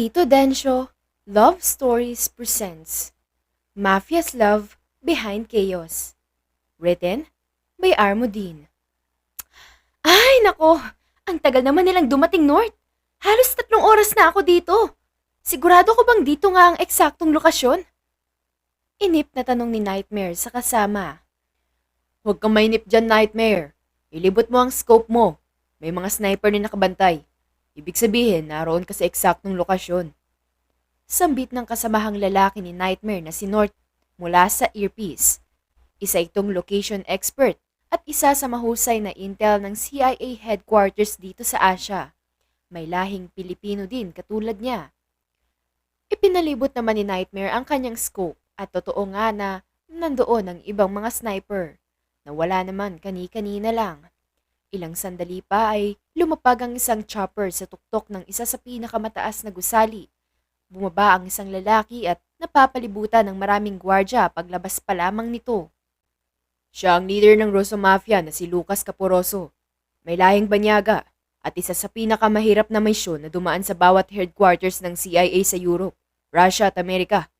Tito Densyo, Love Stories presents Mafia's Love Behind Chaos. Written by Armudin. Ay, nako! Ang tagal naman nilang dumating north. Halos 3 oras na ako dito. Sigurado ko bang dito nga ang eksaktong lokasyon? Inip na tanong ni Nightmare sa kasama. Huwag kang mainip dyan, Nightmare. Ilibot mo ang scope mo. May mga sniper na nakabantay. Ibig sabihin, naroon ka sa eksaktong lokasyon. Sambit ng kasamahang lalaki ni Nightmare na si North mula sa earpiece. Isa itong location expert at isa sa mahusay na intel ng CIA headquarters dito sa Asia. May lahing Pilipino din katulad niya. Ipinalibot naman ni Nightmare ang kanyang scope at totoo nga na nandoon ang ibang mga sniper na wala naman kani-kanina lang. Ilang sandali pa ay lumapag ang isang chopper sa tuktok ng isa sa pinakamataas na gusali. Bumaba ang isang lalaki at napapalibutan ng maraming gwardya paglabas pa lamang nito. Siya ang leader ng Rosso Mafia na si Lucas Caporoso. May lahing banyaga at isa sa pinakamahirap na misyon na dumaan sa bawat headquarters ng CIA sa Europe, Russia at Amerika.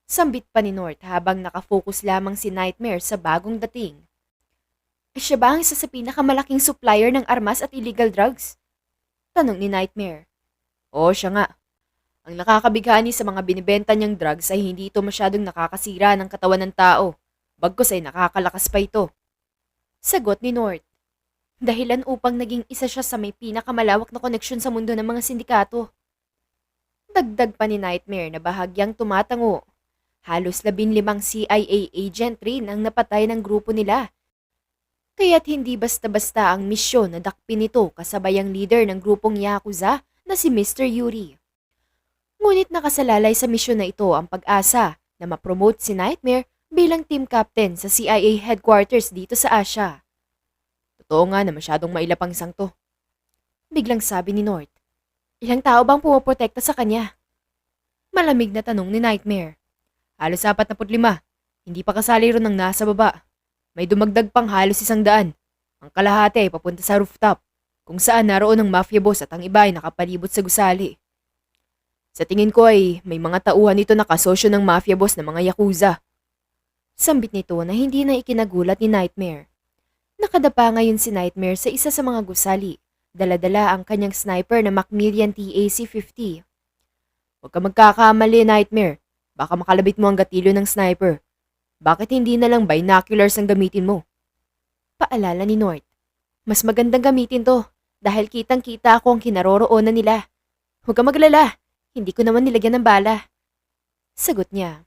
Sambit pa ni North habang nakafocus lamang si Nightmare sa bagong dating. Siya ba ang isa sa pinakamalaking supplier ng armas at illegal drugs? Tanong ni Nightmare. Oo, siya nga. Ang nakakabighani sa mga binibenta niyang drugs ay hindi ito masyadong nakakasira ng katawan ng tao. Bagkus ay nakakalakas pa ito. Sagot ni North. Dahilan upang naging isa siya sa may pinakamalawak na koneksyon sa mundo ng mga sindikato. Dagdag pa ni Nightmare na bahagyang tumatango. Halos 15 CIA agent rin ang napatay ng grupo nila. Kaya't hindi basta-basta ang misyon na dakpin nito kasabay ang leader ng grupong Yakuza na si Mr. Yuri. Ngunit nakasalalay sa misyon na ito ang pag-asa na mapromote si Nightmare bilang team captain sa CIA headquarters dito sa Asia. Totoo nga na masyadong mailapang isang to. Biglang sabi ni North. Ilang tao bang pumoprotekta sa kanya? Malamig na tanong ni Nightmare. Halos 45. Hindi pa kasali ron ang nasa baba. May dumagdag pang halos 100. Ang kalahati ay papunta sa rooftop, kung saan naroon ang mafia boss at ang iba ay nakapalibot sa gusali. Sa tingin ko ay may mga tauhan nito na kasosyo ng mafia boss na mga yakuza. Sambit nito na hindi na ikinagulat ni Nightmare. Nakadapa ngayon si Nightmare sa isa sa mga gusali. Dala-dala ang kanyang sniper na Macmillan TAC-50. Huwag ka magkakamali, Nightmare. Baka makalabit mo ang gatilyo ng sniper. Bakit hindi na lang binoculars ang gamitin mo? Paalala ni North. Mas magandang gamitin to dahil kitang-kita ako ang kinaroroonan nila. Huwag ka maglala. Hindi ko naman nilagyan ng bala. Sagot niya.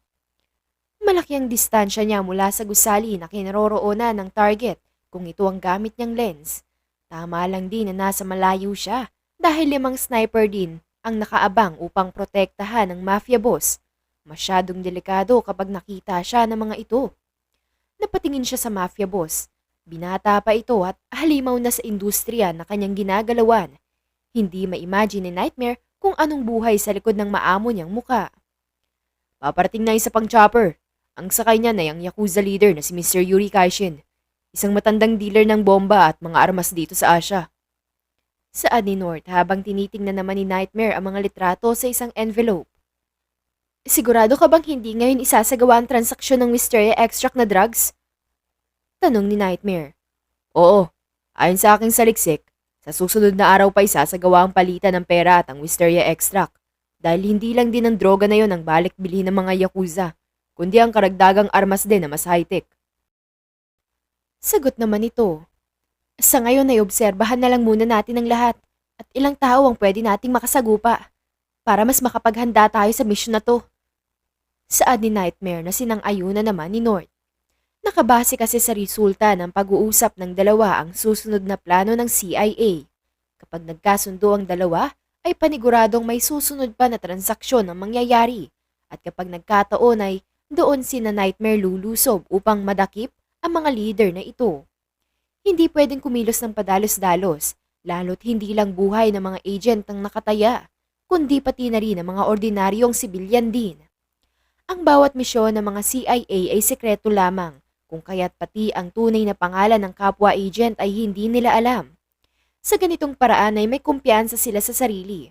Malaki ang distansya niya mula sa gusali na kinaroroonan ng target kung ito ang gamit niyang lens. Tama lang din na nasa malayo siya dahil 5 sniper din ang nakaabang upang protektahan ng mafia boss. Masyadong delikado kapag nakita siya ng mga ito. Napatingin siya sa mafia boss. Binata pa ito at halimaw na sa industriya na kanyang ginagalawan. Hindi ma-imagine ni Nightmare kung anong buhay sa likod ng maamo niyang muka. Paparating na isa pang chopper. Ang sakay niya na yung Yakuza leader na si Mr. Yuri Kaishin. Isang matandang dealer ng bomba at mga armas dito sa Asia. Saad ni North habang tinitingnan naman ni Nightmare ang mga litrato sa isang envelope. Sigurado ka bang hindi ngayon isasagawa ang transaksyon ng Wisteria extract na drugs? Tanong ni Nightmare. Oo, ayon sa aking saliksik, sa susunod na araw pa isasagawa ang palitan ng pera at ang Wisteria extract. Dahil hindi lang din ang droga na yon ang balik bilhin ng mga Yakuza, kundi ang karagdagang armas din na mas high-tech. Sagot naman ito. Sa ngayon ay obserbahan na lang muna natin ang lahat at ilang tao ang pwede nating makasagupa para mas makapaghanda tayo sa mission na to. Saad ni Nightmare na sinang-ayuna naman ni North. Nakabase kasi sa resulta ng pag-uusap ng dalawa ang susunod na plano ng CIA. Kapag nagkasundo ang dalawa, ay paniguradong may susunod pa na transaksyon ang mangyayari. At kapag nagkataon ay doon sina Nightmare lulusob upang madakip ang mga leader na ito. Hindi pwedeng kumilos ng padalos-dalos, lalo't hindi lang buhay ng mga agent ang nakataya, kundi pati na rin ang mga ordinaryong sibilyan din. Ang bawat misyon ng mga CIA ay sekreto lamang, kung kaya't pati ang tunay na pangalan ng kapwa agent ay hindi nila alam. Sa ganitong paraan ay may kumpiyansa sila sa sarili.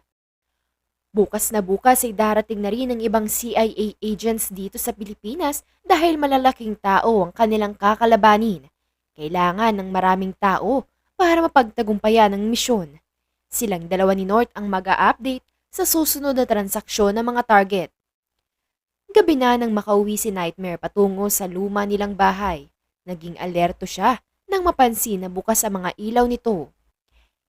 Bukas na bukas ay darating na rin ang ibang CIA agents dito sa Pilipinas dahil malalaking tao ang kanilang kakalabanin. Kailangan ng maraming tao para mapagtagumpayan ang misyon. Silang dalawa ni North ang mag-a-update sa susunod na transaksyon ng mga target. Gabi na nang makauwi si Nightmare patungo sa luma nilang bahay. Naging alerto siya nang mapansin na bukas ang mga ilaw nito.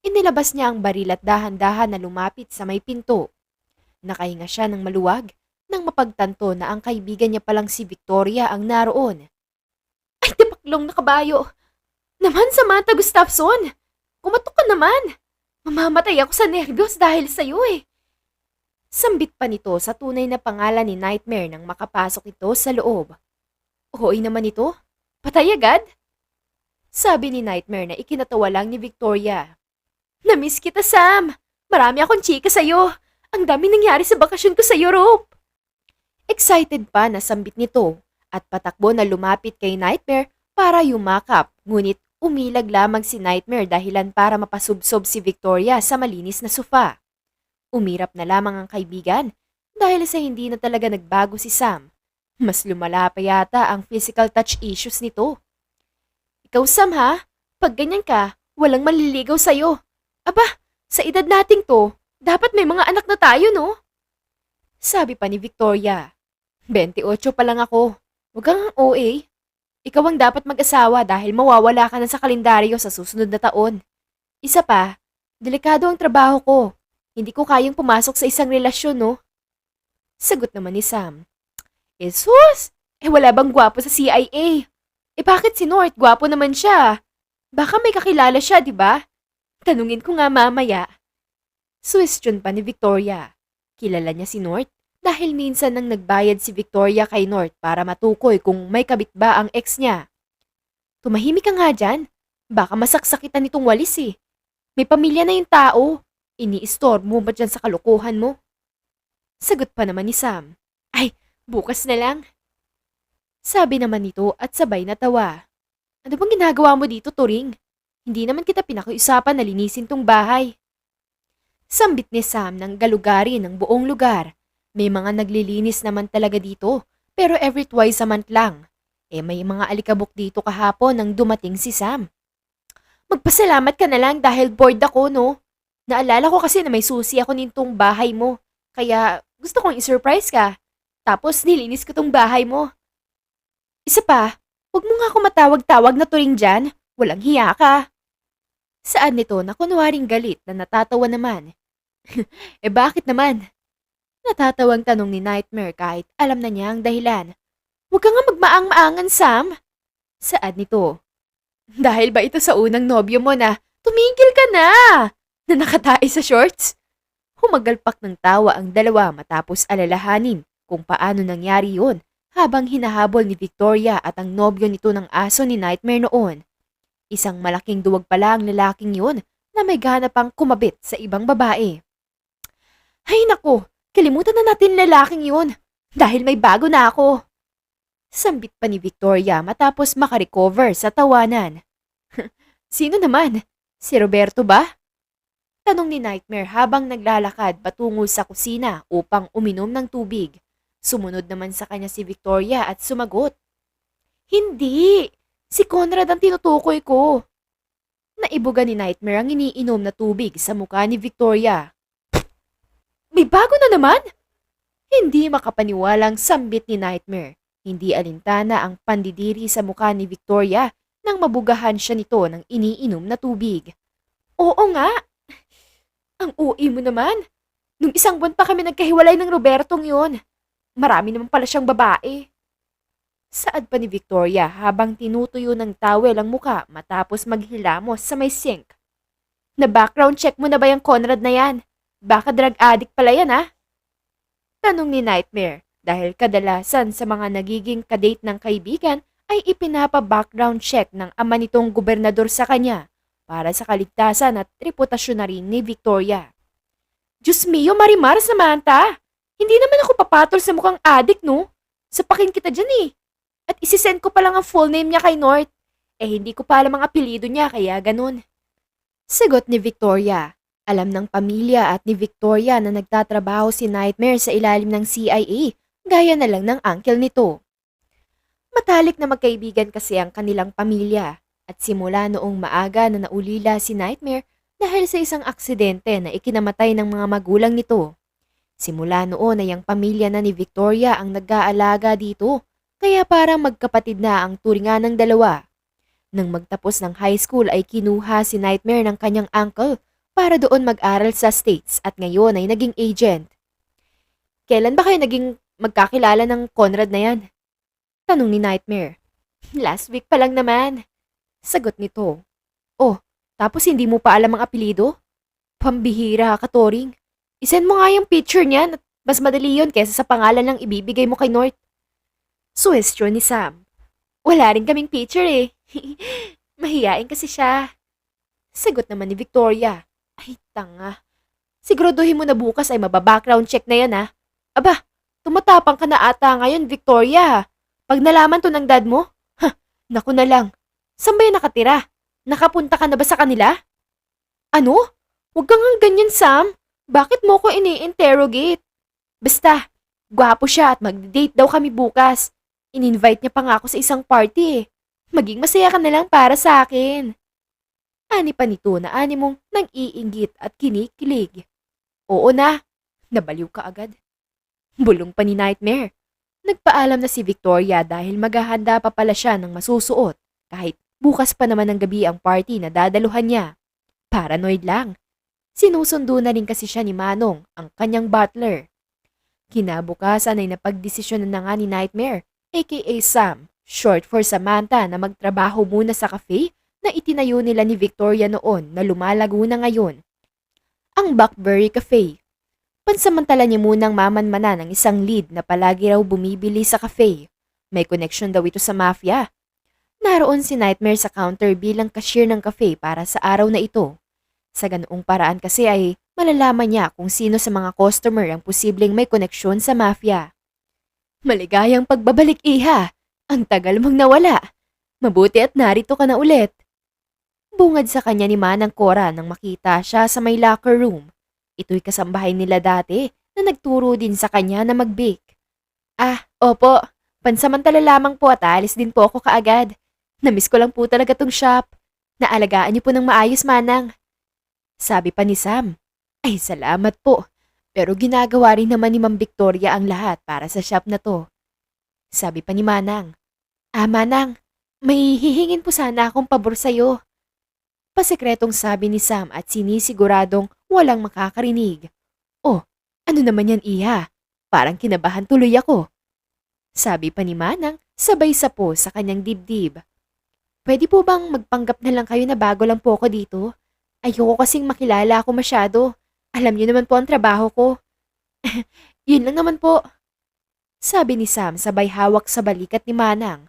Inilabas niya ang baril at dahan-dahan na lumapit sa may pinto. Nakahinga siya ng maluwag nang mapagtanto na ang kaibigan niya palang si Victoria ang naroon. Ay, tipaklong na kabayo! Naman Samantha Gustafson! Kumatok ka naman! Mamamatay ako sa nervyos dahil sa'yo eh. Sambit pa nito sa tunay na pangalan ni Nightmare nang makapasok ito sa loob. Hoy naman ito? Patay agad? Sabi ni Nightmare na ikinatawa lang ni Victoria. Namiss kita, Sam! Marami akong chika sa'yo! Ang dami nangyari sa bakasyon ko sa Europe! Excited pa na sambit nito at patakbo na lumapit kay Nightmare para yumakap, ngunit umilag lamang si Nightmare dahilan para mapasubsob si Victoria sa malinis na sofa. Umirap na lamang ang kaibigan dahil sa hindi na talaga nagbago si Sam. Mas lumala pa yata ang physical touch issues nito. Ikaw Sam ha, pag ganyan ka, walang maliligaw sa'yo. Aba, sa edad nating to, dapat may mga anak na tayo no? Sabi pa ni Victoria. 28 pa lang ako. Huwag kang OA. Ikaw ang dapat mag-asawa dahil mawawala ka na sa kalendaryo sa susunod na taon. Isa pa, delikado ang trabaho ko. Hindi ko kayang pumasok sa isang relasyon, no? Sagot naman ni Sam. Jesus! Wala bang gwapo sa CIA? Bakit si North? Gwapo naman siya. Baka may kakilala siya, di ba? Tanungin ko nga mamaya. Suwestyon pa ni Victoria. Kilala niya si North dahil minsan nang nagbayad si Victoria kay North para matukoy kung may kabit ba ang ex niya. Tumahimik ka nga dyan. Baka masaksakitan nitong walis eh. May pamilya na yung tao. Ini-store mo ba dyan sa kalokohan mo? Sagot pa naman ni Sam. Ay, bukas na lang. Sabi naman nito at sabay natawa. Ano bang ginagawa mo dito, Turing? Hindi naman kita pinakiusapan na linisin tong bahay. Sambit ni Sam ng galugari ng buong lugar. May mga naglilinis naman talaga dito, pero every twice a month lang. May mga alikabok dito kahapon nang dumating si Sam. Magpasalamat ka na lang dahil bored ako, no? Naalala ko kasi na may susi ako nitong bahay mo, kaya gusto kong i-surprise ka. Tapos nilinis ko tong bahay mo. Isa pa, huwag mo nga ako matawag-tawag na Turing dyan. Walang hiya ka. Saan nito na kunwaring galit na natatawa naman? Bakit naman? Natatawang tanong ni Nightmare kahit alam na niya ang dahilan. Huwag ka nga magmaang-maangan, Sam. Saan nito? Dahil ba ito sa unang nobyo mo na tumigil ka na nakatae sa shorts? Humagalpak ng tawa ang dalawa matapos alalahanin kung paano nangyari yun habang hinahabol ni Victoria at ang nobyo nito ng aso ni Nightmare noon. Isang malaking duwag pala ang lalaking yun na may gana pang kumabit sa ibang babae. Ay nako, kalimutan na natin lalaking yun dahil may bago na ako. Sambit pa ni Victoria matapos makarecover sa tawanan. Sino naman? Si Roberto ba? Tanong ni Nightmare habang naglalakad patungo sa kusina upang uminom ng tubig. Sumunod naman sa kanya si Victoria at sumagot. Hindi! Si Conrad ang tinutukoy ko. Naibuga ni Nightmare ang iniinom na tubig sa mukha ni Victoria. May bago na naman? Hindi makapaniwalang sambit ni Nightmare. Hindi alintana ang pandidiri sa mukha ni Victoria nang mabugahan siya nito ng iniinom na tubig. Oo nga. Ang ui mo naman. Nung isang buwan pa kami nagkahiwalay ng Robertong yun. Marami naman pala siyang babae. Saad pa ni Victoria habang tinutuyo ng towel ang muka matapos maghilamos sa may sink. Na-background check mo na ba yung Conrad na yan? Baka drug addict pala yan ha? Tanong ni Nightmare dahil kadalasan sa mga nagiging kadate ng kaibigan ay ipinapa-background check ng ama nitong gobernador sa kanya para sa kaligtasan at reputasyon na rin ni Victoria. Diyos mio, Marimar, Samantha! Hindi naman ako papatol sa mukhang addict, no? Sapakin kita dyan eh. At isisend ko pa lang ang full name niya kay North. Hindi ko pa alam ang apelido niya kaya ganun. Sagot ni Victoria. Alam ng pamilya at ni Victoria na nagtatrabaho si Nightmare sa ilalim ng CIA, gaya na lang ng uncle nito. Matalik na magkaibigan kasi ang kanilang pamilya at simula noong maaga na naulila si Nightmare dahil sa isang aksidente na ikinamatay ng mga magulang nito. Simula noon ay ang pamilya na ni Victoria ang nag-aalaga dito, kaya parang magkapatid na ang turingan ng dalawa. Nang magtapos ng high school ay kinuha si Nightmare ng kanyang uncle para doon mag-aral sa States at ngayon ay naging agent. Kailan ba kayo naging magkakilala ng Conrad na yan? Tanong ni Nightmare. Last week pa lang naman. Sagot nito. Oh, tapos hindi mo pa alam ang apelido? Pambihira ka, Toring. Isend mo nga yung picture niyan at mas madali yun kaysa sa pangalan lang ibibigay mo kay North. Suwestyon ni Sam. Wala rin kaming picture eh. Mahiyain kasi siya. Sagot naman ni Victoria. Ay, tanga. Siguraduhin mo na bukas ay mababackground check na yan ha. Aba, tumatapang ka na ata ngayon, Victoria. Pag nalaman to ng dad mo, naku na lang. Saan ba yan nakatira? Nakapunta ka na ba sa kanila? Ano? Huwag kang ganyan, Sam. Bakit mo ko ini-interrogate? Basta, gwapo siya at mag-date daw kami bukas. In-invite niya pa nga ako sa isang party eh. Maging masaya ka na lang para sa akin. Ani pa nito na ani mong nang-iinggit at kinikilig. Oo na, nabaliw ka agad. Bulong pa ni Nightmare. Nagpaalam na si Victoria dahil maghahanda pa pala siya ng masusuot kahit bukas pa naman ng gabi ang party na dadaluhan niya. Paranoid lang. Sinusundo na rin kasi siya ni Manong, ang kanyang butler. Kinabukasan ay napagdesisyonan na nga ni Nightmare, aka Sam, short for Samantha, na magtrabaho muna sa cafe na itinayo nila ni Victoria noon na lumalago na ngayon. Ang Blackberry Cafe. Pansamantala niya munang mamanmanan ng isang lead na palagi raw bumibili sa cafe. May connection daw ito sa mafia. Naroon si Nightmare sa counter bilang cashier ng cafe para sa araw na ito. Sa ganoong paraan kasi ay malalaman niya kung sino sa mga customer ang posibleng may koneksyon sa mafia. Maligayang pagbabalik, Iha. Ang tagal mong nawala. Mabuti at narito ka na ulit. Bungad sa kanya ni Manang Cora nang makita siya sa may locker room. Ito'y kasambahay nila dati na nagturo din sa kanya na mag-bake. Ah, opo. Pansamantala lamang po at alis din po ako kaagad. Namiss ko lang po talaga tong shop. Naalagaan niyo po ng maayos, Manang. Sabi pa ni Sam. Ay, salamat po. Pero ginagawa rin naman ni Ma'am Victoria ang lahat para sa shop na to. Sabi pa ni Manang. Ah, Manang, may hihingin po sana akong pabor sa'yo. Pasekretong sabi ni Sam at sinisiguradong walang makakarinig. Oh, ano naman yan, Iha? Parang kinabahan tuloy ako. Sabi pa ni Manang, sabay sapo sa kanyang dibdib. Pwede po bang magpanggap na lang kayo na bago lang po ako dito? Ayoko kasing makilala ako masyado. Alam niyo naman po ang trabaho ko. Yun lang naman po. Sabi ni Sam sabay hawak sa balikat ni Manang.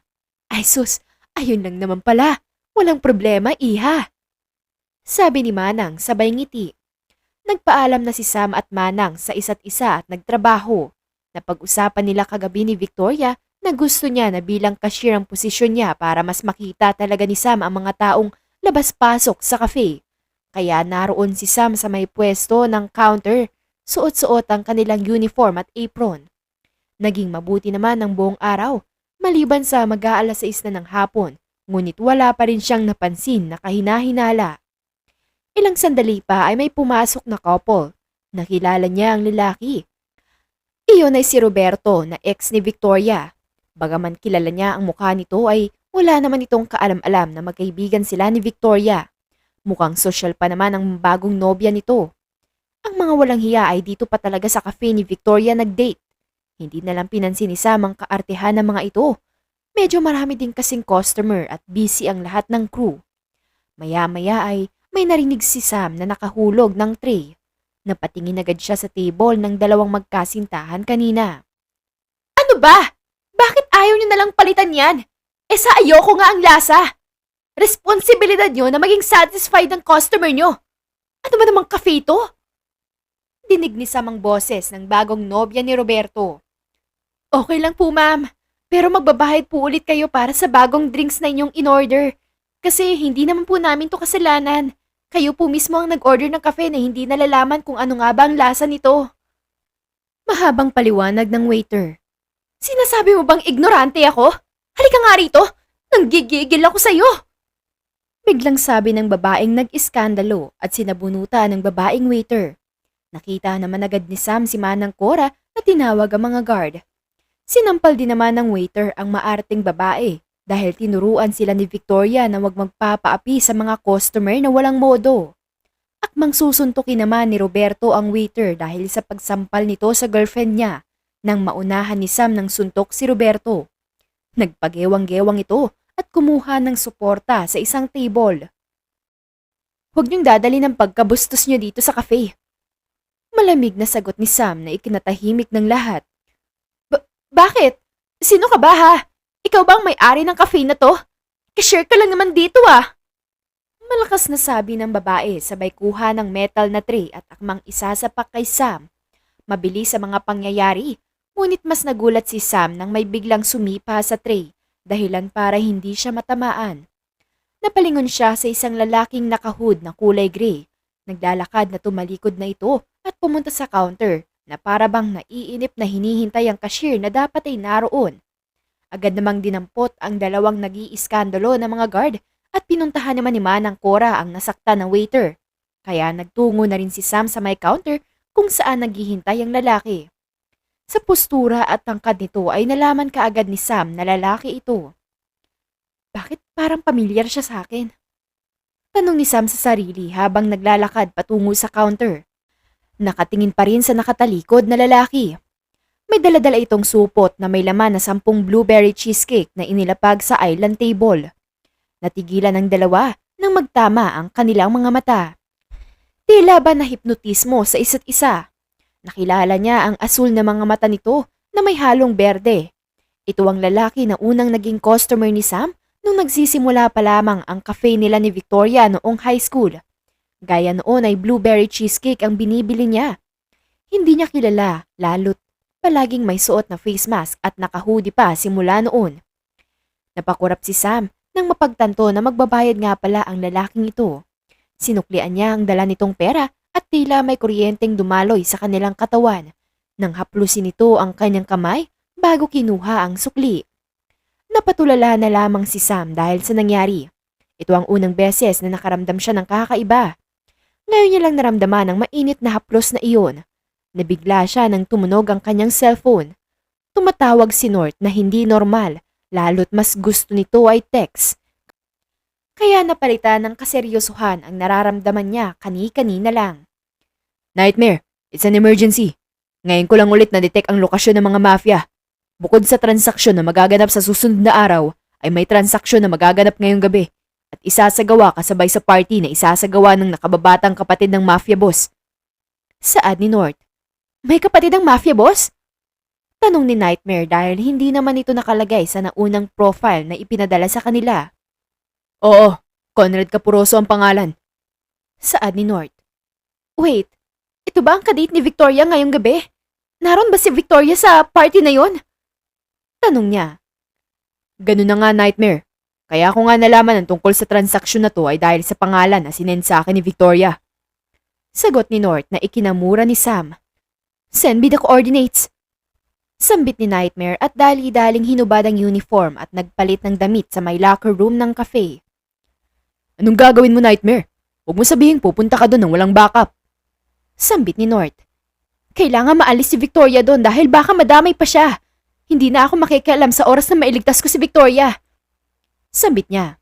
Ay sus, ayun lang naman pala. Walang problema, Iha. Sabi ni Manang sabay ngiti. Nagpaalam na si Sam at Manang sa isa't isa at nagtrabaho. Napag-usapan nila kagabi ni Victoria na gusto niya na bilang cashier ang posisyon niya para mas makita talaga ni Sam ang mga taong labas-pasok sa cafe. Kaya naroon si Sam sa may pwesto ng counter, suot-suot ang kanilang uniform at apron. Naging mabuti naman ang buong araw, maliban sa mag-aalas 6 na ng hapon, ngunit wala pa rin siyang napansin na kahina-hinala. Ilang sandali pa ay may pumasok na couple. Nakilala niya ang lalaki. Iyon ay si Roberto na ex ni Victoria. Bagaman kilala niya ang mukha nito ay wala naman itong kaalam-alam na magkaibigan sila ni Victoria. Mukhang sosyal pa naman ang bagong nobya nito. Ang mga walang hiya ay dito pa talaga sa cafe ni Victoria nag-date. Hindi na lang pinansin ni Sam ang kaartehan ng mga ito. Medyo marami din kasing customer at busy ang lahat ng crew. Maya-maya ay may narinig si Sam na nakahulog ng tray. Napatingin agad siya sa table ng dalawang magkasintahan kanina. Ano ba? Bakit ayaw niyo nalang palitan yan? Sa ayoko nga ang lasa. Responsibilidad niyo na maging satisfied ang customer niyo. Ano ba namang cafe ito? Dinig ni Sam ang boses ng bagong nobya ni Roberto. Okay lang po, ma'am. Pero magbabahid po ulit kayo para sa bagong drinks na inyong in-order. Kasi hindi naman po namin to kasalanan. Kayo po mismo ang nag-order ng kafe na hindi nalalaman kung ano nga ba ang lasa nito. Mahabang paliwanag ng waiter. Sinasabi mo bang ignorante ako? Halika nga rito! Nanggigigil ako sa'yo! Biglang sabi ng babaeng nag-iskandalo at sinabunutan ng babaeng waiter. Nakita naman agad ni Sam si Manang Cora na tinawag ang mga guard. Sinampal din naman ng waiter ang maarting babae dahil tinuruan sila ni Victoria na huwag magpapaapi sa mga customer na walang modo. Akmang susuntukin naman ni Roberto ang waiter dahil sa pagsampal nito sa girlfriend niya nang maunahan ni Sam ng suntok si Roberto. Nagpagewang-gewang ito at kumuha ng suporta sa isang table. Huwag niyong dadali ng pagkabustos niyo dito sa cafe. Malamig na sagot ni Sam na ikinatahimik ng lahat. Bakit? Sino ka ba ha? Ikaw ba ang may-ari ng cafe na to? Cashier ka lang naman dito ah. Malakas na sabi ng babae sabay kuha ng metal na tray at akmang isasapak kay Sam. Mabilis sa mga pangyayari, ngunit mas nagulat si Sam nang may biglang sumipa sa tray, dahilan para hindi siya matamaan. Napalingon siya sa isang lalaking nakahood na kulay gray. Naglalakad na tumalikod na ito at pumunta sa counter na para bang naiinip na hinihintay ang cashier na dapat ay naroon. Agad namang dinampot ang dalawang nag-iiskandalo ng mga guard at pinuntahan naman ni Manang Cora ang nasaktan na waiter. Kaya nagtungo na rin si Sam sa may counter kung saan naghihintay ang lalaki. Sa postura at tangkad nito ay nalaman kaagad ni Sam na lalaki ito. Bakit parang pamilyar siya sa akin? Tanong ni Sam sa sarili habang naglalakad patungo sa counter. Nakatingin pa rin sa nakatalikod na lalaki. May daladala itong supot na may laman na 10 blueberry cheesecake na inilapag sa island table. Natigilan ng dalawa nang magtama ang kanilang mga mata. Tila ba nahipnotismo sa isa't isa. Nakilala niya ang asul na mga mata nito na may halong berde. Ito ang lalaki na unang naging customer ni Sam nung nagsisimula pa lamang ang cafe nila ni Victoria noong high school. Gaya noon ay blueberry cheesecake ang binibili niya. Hindi niya kilala, lalo't palaging may suot na face mask at nakahoodie pa simula noon. Napakurap si Sam nang mapagtanto na magbabayad nga pala ang lalaking ito. Sinuklian niya ang dala nitong pera at tila may kuryenteng dumaloy sa kanilang katawan nang haplusin nito ang kanyang kamay bago kinuha ang sukli. Napatulala na lamang si Sam dahil sa nangyari. Ito ang unang beses na nakaramdam siya ng kakaiba. Ngayon niya lang naramdaman ang mainit na haplos na iyon. Nabigla siya nang tumunog ang kanyang cellphone. Tumatawag si North na hindi normal, lalo't mas gusto nito ay text. Kaya napalitan ng kaseryosohan ang nararamdaman niya kani-kanina lang. Nightmare, it's an emergency. Ngayon ko lang ulit na-detect ang lokasyon ng mga mafia. Bukod sa transaksyon na magaganap sa susunod na araw, ay may transaksyon na magaganap ngayong gabi. At isasagawa kasabay sa party na isasagawa ng nakababatang kapatid ng mafia boss. Saad ni North. May kapatid ng mafia boss? Tanong ni Nightmare dahil hindi naman ito nakalagay sa naunang profile na ipinadala sa kanila. Oo, Conrad Capuroso ang pangalan. Saad ni North. Wait, ito ba ang kadate ni Victoria ngayong gabi? Naroon ba si Victoria sa party na yon? Tanong niya. Ganun na nga, Nightmare. Kaya ako nga nalaman ang tungkol sa transaksyon na to ay dahil sa pangalan na sinend sa akin ni Victoria. Sagot ni North na ikinamura ni Sam. Send me the coordinates. Sambit ni Nightmare at dali-daling hinubad ang uniform at nagpalit ng damit sa may locker room ng cafe. Anong gagawin mo, Nightmare? Huwag mo sabihin pupunta ka doon nang walang backup. Sambit ni North. Kailangan maalis si Victoria doon dahil baka madamay pa siya. Hindi na ako makikialam sa oras na mailigtas ko si Victoria. Sambit niya.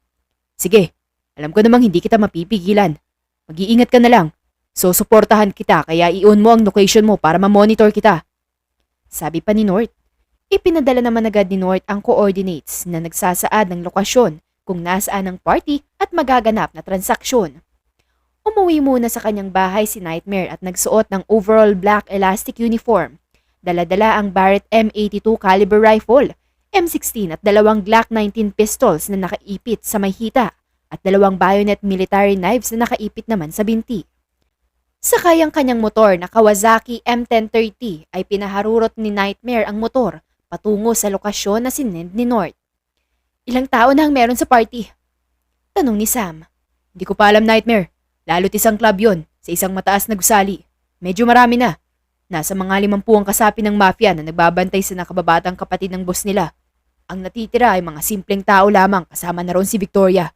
Sige, alam ko namang hindi kita mapipigilan. Mag-iingat ka na lang. So, suportahan kita kaya i-on mo ang location mo para ma-monitor kita. Sabi pa ni North. Ipinadala naman agad ni North ang coordinates na nagsasaad ng lokasyon kung nasaan ang party at magaganap na transaksyon. Umuwi muna sa kanyang bahay si Nightmare at nagsuot ng overall black elastic uniform. Dala-dala ang Barrett M82 caliber rifle, M16 at 2 Glock 19 pistols na nakaipit sa may hita at 2 bayonet military knives na nakaipit naman sa binti. Sakay ang kanyang motor na Kawasaki M1030 ay pinaharurot ni Nightmare ang motor patungo sa lokasyon na sinend ni North. Ilang tao na ang meron sa party? Tanong ni Sam. Hindi ko pa alam, Nightmare. Lalo't isang club yon sa isang mataas na gusali. Medyo marami na. Nasa mga 50 ang kasapi ng mafia na nagbabantay sa nakababatang kapatid ng boss nila. Ang natitira ay mga simpleng tao lamang kasama na ron si Victoria.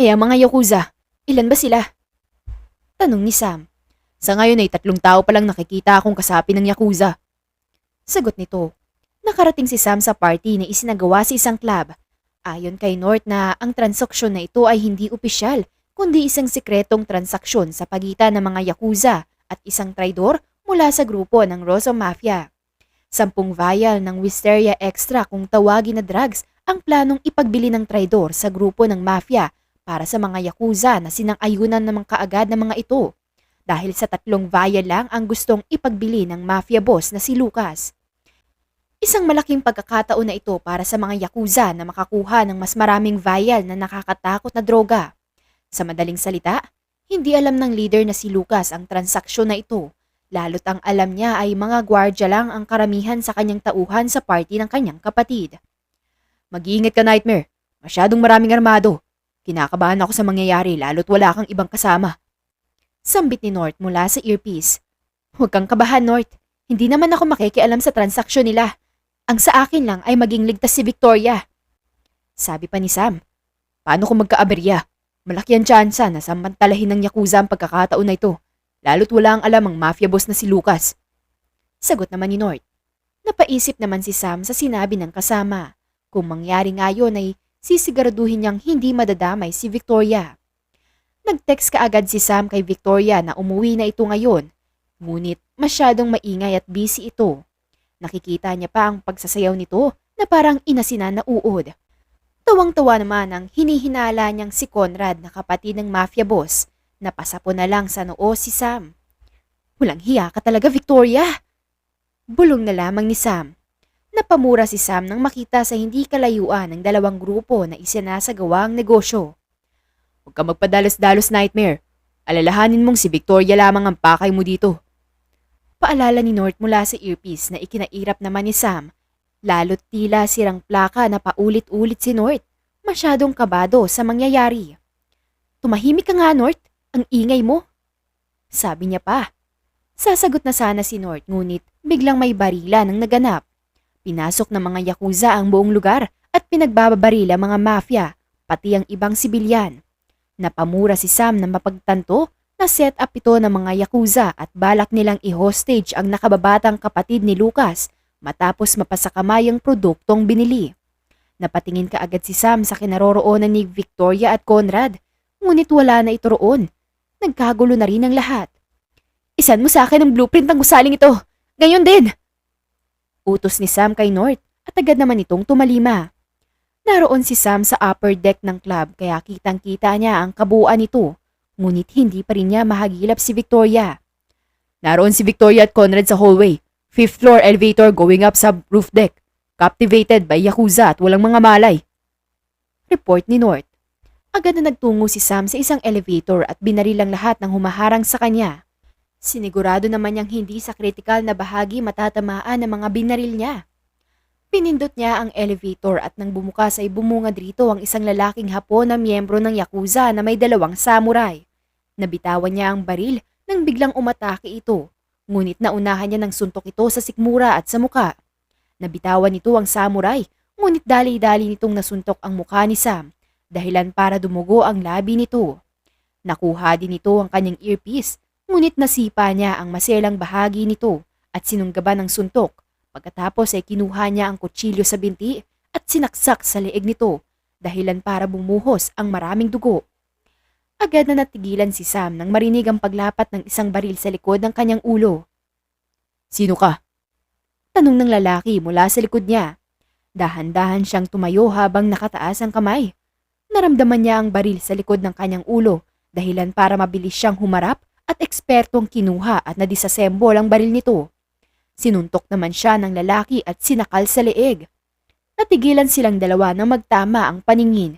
Ang mga Yakuza, ilan ba sila? Tanong ni Sam. Sa ngayon ay 3 tao pa lang nakikita akong kasapi ng Yakuza. Sagot nito. Nakarating si Sam sa party na isinagawa sa isang club. Ayon kay North na ang transaksyon na ito ay hindi opisyal, kundi isang sikretong transaksyon sa pagitan ng mga Yakuza at isang traidor mula sa grupo ng Rosso Mafia. 10 vial ng Wisteria Extra kung tawagin na drugs ang planong ipagbili ng traidor sa grupo ng Mafia para sa mga Yakuza na sinang-ayunan naman kaagad ng mga ito. Dahil sa 3 vial lang ang gustong ipagbili ng Mafia boss na si Lucas. Isang malaking pagkakataon na ito para sa mga Yakuza na makakuha ng mas maraming vial na nakakatakot na droga. Sa madaling salita, hindi alam ng leader na si Lucas ang transaksyon na ito. Lalo't ang alam niya ay mga gwardya lang ang karamihan sa kanyang tauhan sa party ng kanyang kapatid. Mag-iingat ka, Nightmare. Masyadong maraming armado. Kinakabahan ako sa mangyayari lalo't wala kang ibang kasama. Sambit ni North mula sa earpiece. Huwag kang kabahan, North. Hindi naman ako makikialam sa transaksyon nila. Ang sa akin lang ay maging ligtas si Victoria. Sabi pa ni Sam. Paano kung magkaaberya? Malaki ang tsansa na samantalahin ng Yakuza ang pagkakataon na ito. Lalo't wala ang alam ang mafia boss na si Lucas. Sagot naman ni North. Napaisip naman si Sam sa sinabi ng kasama. Kung mangyari nga yun ay sisiguraduhin niyang hindi madadamay si Victoria. Nag-text kaagad si Sam kay Victoria na umuwi na ito ngayon. Ngunit masyadong maingay at busy ito. Nakikita niya pa ang pagsasayaw nito na parang inasinan na uod. Tawang-tawa naman ang hinihinala niyang si Conrad na kapatid ng mafia boss. Napasapo na lang sa noo si Sam. Walang hiya ka talaga, Victoria! Bulong na lamang ni Sam. Napamura si Sam nang makita sa hindi kalayuan ng 2 grupo na isinasagawa ang negosyo. Huwag ka magpadalos-dalos, Nightmare. Alalahanin mong si Victoria lamang ang pakay mo dito. Paalala ni North mula sa earpiece na ikinairap naman ni Sam. Lalo't tila sirang plaka na paulit-ulit si North. Masyadong kabado sa mangyayari. Tumahimik ka nga, North. Ang ingay mo. Sabi niya pa. Sasagot na sana si North ngunit biglang may barila nang naganap. Pinasok ng mga Yakuza ang buong lugar at pinagbababarila mga mafia, pati ang ibang sibilyan. Napamura si Sam na mapagtanto na set up ito ng mga Yakuza at balak nilang i-hostage ang nakababatang kapatid ni Lucas matapos mapasakamay ang produktong binili. Napatingin kaagad si Sam sa kinaroroonan ni Victoria at Conrad, ngunit wala na ito roon. Nagkagulo na rin ang lahat. Isan mo sa akin ang blueprint ng gusaling ito. Ngayon din! Utos ni Sam kay North at agad naman itong tumalima. Naroon si Sam sa upper deck ng club kaya kitang-kita niya ang kabuuan nito. Ngunit hindi pa rin niya mahagilap si Victoria. Naroon si Victoria at Conrad sa hallway. 5th floor elevator going up sa roof deck. Captivated by Yakuza at walang mga malay. Report ni North. Agad na nagtungo si Sam sa isang elevator at binarilang lahat ng humaharang sa kanya. Sinigurado naman niyang hindi sa kritikal na bahagi matatamaan ng mga binaril niya. Pinindot niya ang elevator at nang bumukas ay bumungad rito ang isang lalaking Hapon na miyembro ng Yakuza na may 2 samurai. Nabitawan niya ang baril nang biglang umatake ito, ngunit naunahan niya ng suntok ito sa sikmura at sa muka. Nabitawan nito ang samurai, ngunit dali-dali nitong nasuntok ang mukha ni Sam, dahilan para dumugo ang labi nito. Nakuha din nito ang kanyang earpiece, ngunit nasipa niya ang maselang bahagi nito at sinunggaban ng suntok. Pagkatapos ay kinuha niya ang kutsilyo sa binti at sinaksak sa leeg nito, dahilan para bumuhos ang maraming dugo. Agad na natigilan si Sam nang marinig ang paglapat ng isang baril sa likod ng kanyang ulo. Sino ka? Tanong ng lalaki mula sa likod niya. Dahan-dahan siyang tumayo habang nakataas ang kamay. Naramdaman niya ang baril sa likod ng kanyang ulo, dahilan para mabilis siyang humarap at ekspertong kinuha at nadisassemble ang baril nito. Sinuntok naman siya ng lalaki at sinakal sa leeg. Natigilan silang dalawa nang magtama ang paningin.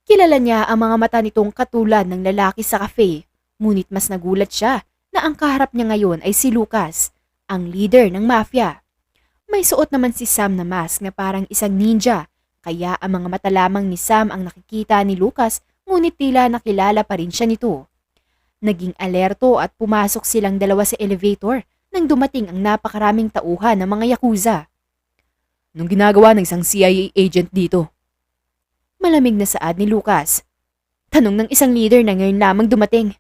Kilala niya ang mga mata nitong katulad ng lalaki sa cafe, ngunit mas nagulat siya na ang kaharap niya ngayon ay si Lucas, ang leader ng mafia. May suot naman si Sam na mask na parang isang ninja, kaya ang mga mata lamang ni Sam ang nakikita ni Lucas, ngunit tila nakilala pa rin siya nito. Naging alerto at pumasok silang dalawa sa elevator nang dumating ang napakaraming tauhan ng mga yakuza. Anong ginagawa ng isang CIA agent dito? Malamig na saad ni Lucas. Tanong ng isang leader na ngayon lamang dumating.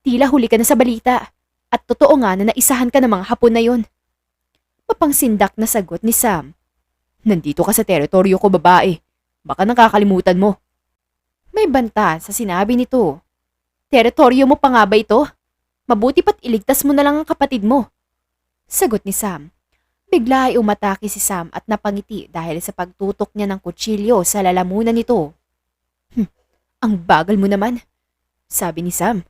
Tila huli ka na sa balita. At totoo nga na naisahan ka ng mga Hapon na yon. Mapangsindak na sagot ni Sam. Nandito ka sa teritoryo ko, babae. Baka nakakalimutan mo. May banta sa sinabi nito. Teritoryo mo pa nga ba ito? Mabuti pa't iligtas mo na lang ang kapatid mo. Sagot ni Sam. Bigla ay umatake si Sam at napangiti dahil sa pagtutok niya ng kutsilyo sa lalamunan nito. Ang bagal mo naman, sabi ni Sam.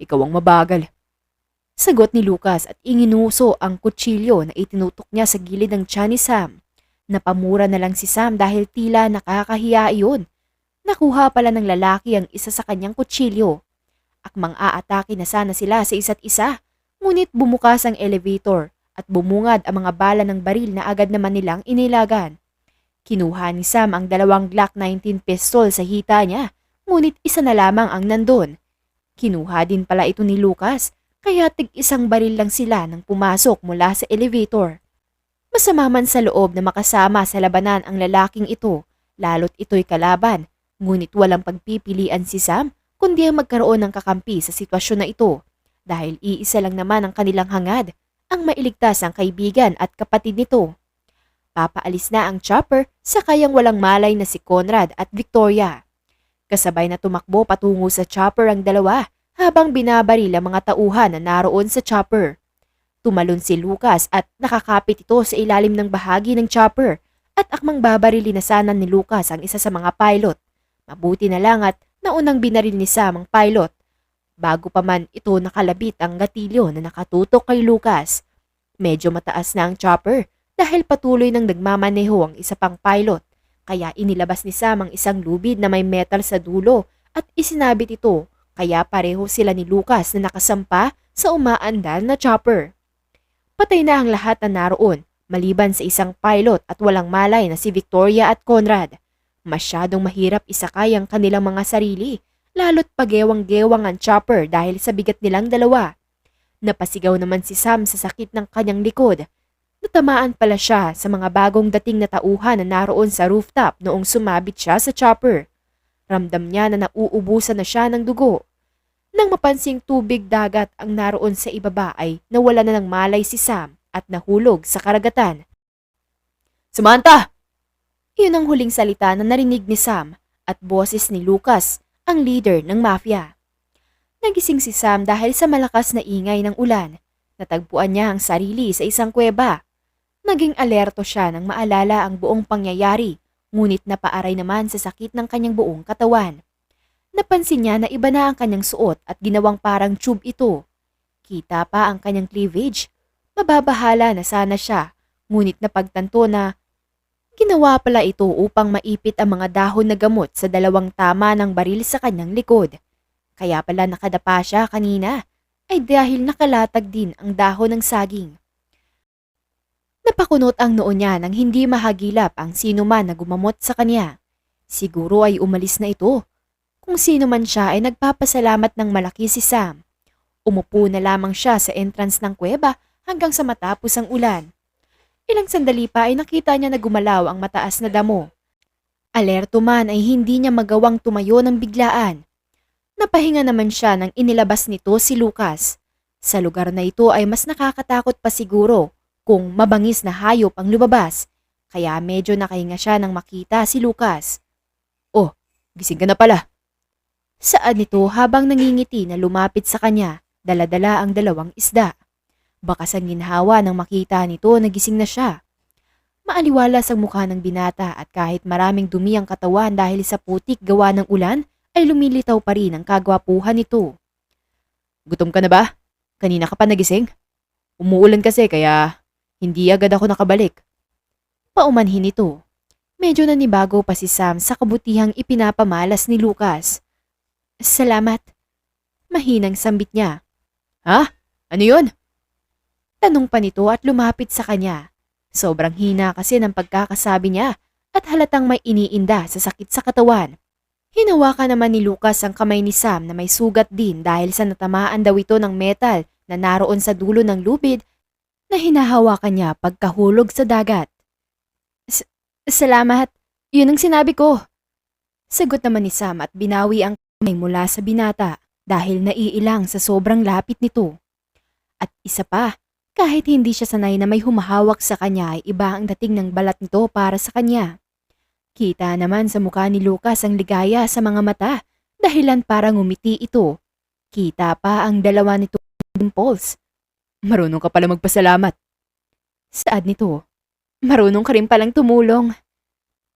Ikaw ang mabagal. Sagot ni Lucas at inginuso ang kutsilyo na itinutok niya sa gilid ng tiyan ni Sam. Napamura na lang si Sam dahil tila nakakahiya iyon. Nakuha pala ng lalaki ang isa sa kanyang kutsilyo. Akmang aatake na sana sila sa isa't isa, ngunit bumukas ang elevator at bumungad ang mga bala ng baril na agad naman nilang inilagan. Kinuha ni Sam ang 2 Glock 19 pistol sa hita niya, ngunit isa na lamang ang nandun. Kinuha din pala ito ni Lucas, kaya tig-isang baril lang sila nang pumasok mula sa elevator. Masama man sa loob na makasama sa labanan ang lalaking ito, lalo't ito'y kalaban, ngunit walang pagpipilian si Sam kundi ang magkaroon ng kakampi sa sitwasyon na ito dahil iisa lang naman ang kanilang hangad, ang mailigtas ang kaibigan at kapatid nito. Papaalis na ang chopper sa kayang walang malay na si Conrad at Victoria. Kasabay na tumakbo patungo sa chopper ang dalawa habang binabaril ang mga tauhan na naroon sa chopper. Tumalon si Lucas at nakakapit ito sa ilalim ng bahagi ng chopper at akmang babarilin na sana ni Lucas ang isa sa mga pilot. Mabuti na lang at naunang binaril ni Sam ang pilot. Bago pa man ito nakalabit ang gatilyo na nakatutok kay Lucas. Medyo mataas na ang chopper dahil patuloy nang nagmamaneho ang isa pang pilot. Kaya inilabas ni Sam ang isang lubid na may metal sa dulo at isinabit ito. Kaya pareho sila ni Lucas na nakasampa sa umaandar na chopper. Patay na ang lahat na naroon maliban sa isang pilot at walang malay na si Victoria at Conrad. Masyadong mahirap isakay ang kanilang mga sarili, lalo't pagewang-gewang ang chopper dahil sa bigat nilang dalawa. Napasigaw naman si Sam sa sakit ng kanyang likod. Natamaan pala siya sa mga bagong dating na tauhan na naroon sa rooftop noong sumabit siya sa chopper. Ramdam niya na nauubusan na siya ng dugo. Nang mapansing tubig dagat ang naroon sa ibaba ay nawala na ng malay si Sam at nahulog sa karagatan. Samantha! Iyon ang huling salita na narinig ni Sam at boses ni Lucas, ang leader ng mafia. Nagising si Sam dahil sa malakas na ingay ng ulan. Natagpuan niya ang sarili sa isang kuweba. Naging alerto siya nang maalala ang buong pangyayari, ngunit napaaray naman sa sakit ng kanyang buong katawan. Napansin niya na iba na ang kanyang suot at ginawang parang tube ito. Kita pa ang kanyang cleavage. Mababahala na sana siya, ngunit napagtanto na ginawa pala ito upang maipit ang mga dahon na gamot sa 2 tama ng baril sa kanyang likod. Kaya pala nakadapa siya kanina ay dahil nakalatag din ang dahon ng saging. Napakunot ang noo niya nang hindi mahagilap ang sino man na gumamot sa kanya. Siguro ay umalis na ito. Kung sino man siya ay nagpapasalamat ng malaki si Sam. Umupo na lamang siya sa entrance ng kuweba hanggang sa matapos ang ulan. Ilang sandali pa ay nakita niya na gumalaw ang mataas na damo. Alerto man ay hindi niya magawang tumayo ng biglaan. Napahinga naman siya nang inilabas nito si Lucas. Sa lugar na ito ay mas nakakatakot pa siguro kung mabangis na hayop ang lumabas. Kaya medyo nakahinga siya nang makita si Lucas. Oh, gising ka na pala. Saad nito habang nangingiti na lumapit sa kanya, dala-dala ang 2 isda. Bakas ang ginhawa nang makita nito na gising na siya. Maaliwalas ang mukha ng binata at kahit maraming dumi ang katawan dahil sa putik gawa ng ulan, ay lumilitaw pa rin ang kagwapuhan nito. Gutom ka na ba? Kanina ka pa nagising? Umuulan kasi kaya hindi agad ako nakabalik. Paumanhin ito. Medyo nanibago pa si Sam sa kabutihang ipinapamalas ni Lucas. Salamat. Mahinang sambit niya. Ha? Ano yun? Tanong pa nito at lumapit sa kanya. Sobrang hina kasi ng pagkakasabi niya at halatang may iniinda sa sakit sa katawan. Hinawakan naman ni Lucas ang kamay ni Sam na may sugat din dahil sa natamaan daw ito ng metal na naroon sa dulo ng lubid na hinahawakan niya pagkahulog sa dagat. Salamat, yun ang sinabi ko. Sagot naman ni Sam at binawi ang kamay mula sa binata dahil naiilang sa sobrang lapit nito. At isa pa, kahit hindi siya sanay na may humahawak sa kanya ay iba ang dating ng balat nito para sa kanya. Kita naman sa mukha ni Lucas ang ligaya sa mga mata dahilan parang ngumiti ito. Kita pa ang dalawa nito dimples. Marunong ka pala magpasalamat. Saad nito, marunong ka rin palang tumulong.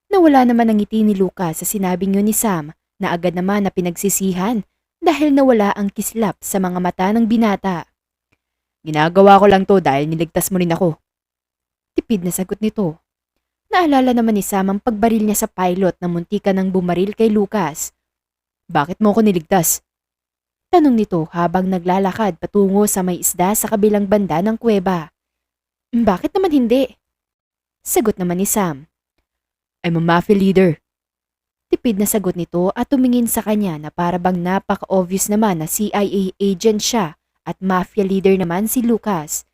Nawala naman ang ngiti ni Lucas sa sinabing yun ni Sam na agad naman na pinagsisihan dahil nawala ang kislap sa mga mata ng binata. Ginagawa ko lang to dahil niligtas mo rin ako. Tipid na sagot nito. Naalala naman ni Sam ang pagbaril niya sa pilot na muntika ng bumaril kay Lucas. Bakit mo ko niligtas? Tanong nito habang naglalakad patungo sa may isda sa kabilang banda ng kuweba. Bakit naman hindi? Sagot naman ni Sam. I'm a mafia leader. Tipid na sagot nito at tumingin sa kanya na para bang napaka-obvious naman na CIA agent siya at mafia leader naman si Lucas.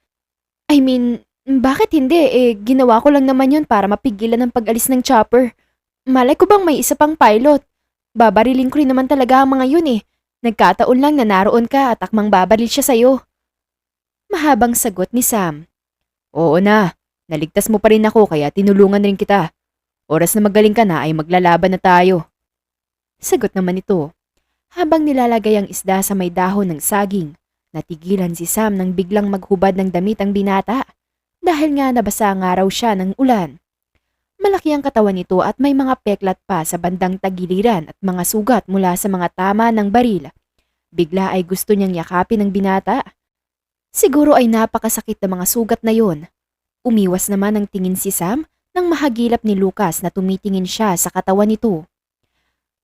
I mean, bakit hindi? Ginawa ko lang naman yun para mapigilan ang pag-alis ng chopper. Malay ko bang may isa pang pilot? Babarilin ko rin naman talaga ang mga yun eh. Nagkataon lang na naroon ka at akmang babaril siya sa'yo. Mahabang sagot ni Sam. Oo na, naligtas mo pa rin ako kaya tinulungan rin kita. Oras na magaling ka na ay maglalaban na tayo. Sagot naman ito. Habang nilalagay ang isda sa may dahon ng saging, natigilan si Sam nang biglang maghubad ng damit ang binata dahil nga nabasa nga raw siya ng ulan. Malaki ang katawan nito at may mga peklat pa sa bandang tagiliran at mga sugat mula sa mga tama ng baril. Bigla ay gusto niyang yakapin ng binata. Siguro ay napakasakit na mga sugat na yon. Umiwas naman ang tingin si Sam nang mahagilap ni Lucas na tumitingin siya sa katawan nito.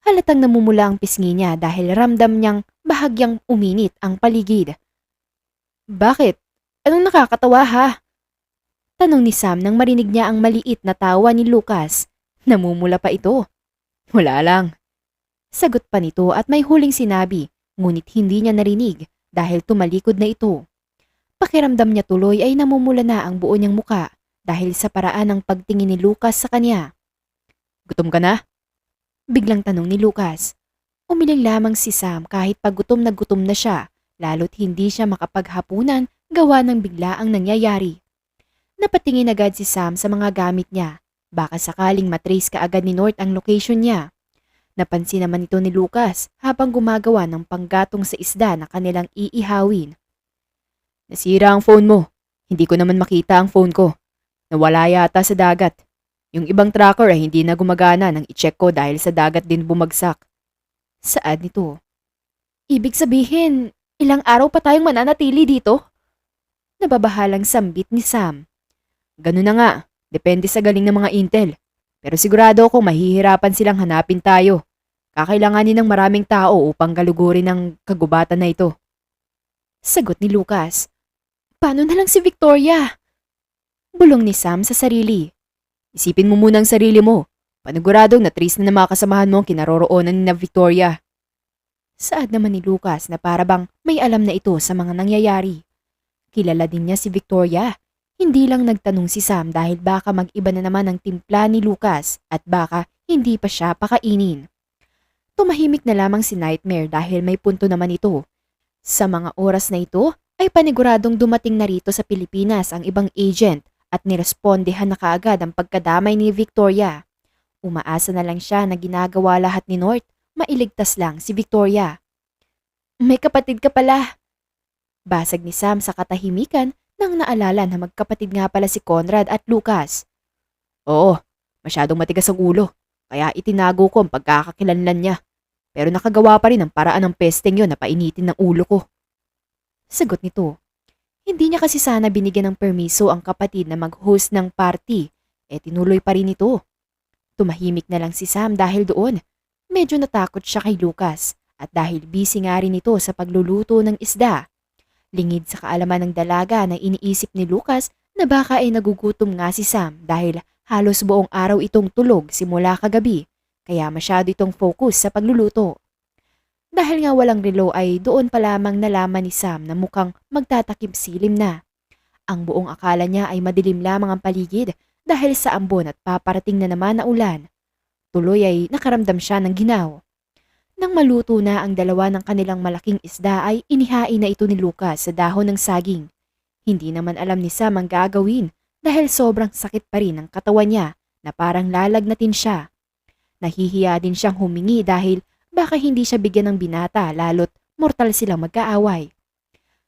Halatang namumula ang pisngi niya dahil ramdam niyang bahagyang uminit ang paligid. Bakit? Anong nakakatawa ha? Tanong ni Sam nang marinig niya ang maliit na tawa ni Lucas. Namumula pa ito. Wala lang. Sagot pa nito at may huling sinabi, ngunit hindi niya narinig dahil tumalikod na ito. Pakiramdam niya tuloy ay namumula na ang buo niyang muka dahil sa paraan ng pagtingin ni Lucas sa kanya. Gutom ka na? Biglang tanong ni Lucas. Umiling lamang si Sam kahit paggutom na gutom na siya, lalo't hindi siya makapaghapunan gawa ng bigla ang nangyayari. Napatingin agad si Sam sa mga gamit niya. Baka sakaling matrace ka agad ni North ang location niya. Napansin naman ito ni Lucas habang gumagawa ng panggatong sa isda na kanilang iihawin. Nasira ang phone mo. Hindi ko naman makita ang phone ko. Nawala yata sa dagat. Yung ibang tracker ay hindi na gumagana nang i-check ko dahil sa dagat din bumagsak. Saad nito? Ibig sabihin, ilang araw pa tayong mananatili dito? Nababahalang sambit ni Sam. Ganun na nga, depende sa galing ng mga intel. Pero sigurado akong mahihirapan silang hanapin tayo. Kakailanganin ng maraming tao upang galugurin ang kagubatan na ito. Sagot ni Lucas. Paano na lang si Victoria? Bulong ni Sam sa sarili. Isipin mo muna ang sarili mo. Paniguradong na-trace na ng mga kasamahan mo ang kinaroroonan ni na Victoria. Saad naman ni Lucas na parabang may alam na ito sa mga nangyayari. Kilala din niya si Victoria. Hindi lang nagtanong si Sam dahil baka mag-iba na naman ang timpla ni Lucas at baka hindi pa siya pakainin. Tumahimik na lamang si Nightmare dahil may punto naman ito. Sa mga oras na ito ay paniguradong dumating na rito sa Pilipinas ang ibang agent at nirespondehan na kaagad ang pagkadamay ni Victoria. Umaasa na lang siya na ginagawa lahat ni North, mailigtas lang si Victoria. May kapatid ka pala. Basag ni Sam sa katahimikan nang naalala na magkapatid nga pala si Conrad at Lucas. Oo, masyadong matigas ang ulo, kaya itinago ko ang pagkakakilanlan niya. Pero nakagawa pa rin ang paraan ng pesteng yon na painitin ng ulo ko. Sagot nito. Hindi niya kasi sana binigyan ng permiso ang kapatid na mag-host ng party, tinuloy pa rin ito. Tumahimik na lang si Sam dahil doon. Medyo natakot siya kay Lucas at dahil busy nga rin ito sa pagluluto ng isda. Lingid sa kaalaman ng dalaga na iniisip ni Lucas na baka ay nagugutom nga si Sam dahil halos buong araw itong tulog simula kagabi. kaya masyado itong focus sa pagluluto. Dahil nga walang relo ay doon pa lamang nalaman ni Sam na mukhang magtatakip silim na. Ang buong akala niya ay madilim lamang ang paligid dahil sa ambon at paparating na naman na ulan. Tuloy ay nakaramdam siya ng ginaw. Nang maluto na ang dalawa ng kanilang malaking isda ay inihain na ito ni Lucas sa dahon ng saging. Hindi naman alam ni Sam ang gagawin dahil sobrang sakit pa rin ang katawan niya na parang lalagnatin siya. Nahihiya din siyang humingi dahil baka hindi siya bigyan ng binata lalo't mortal silang magkaaway.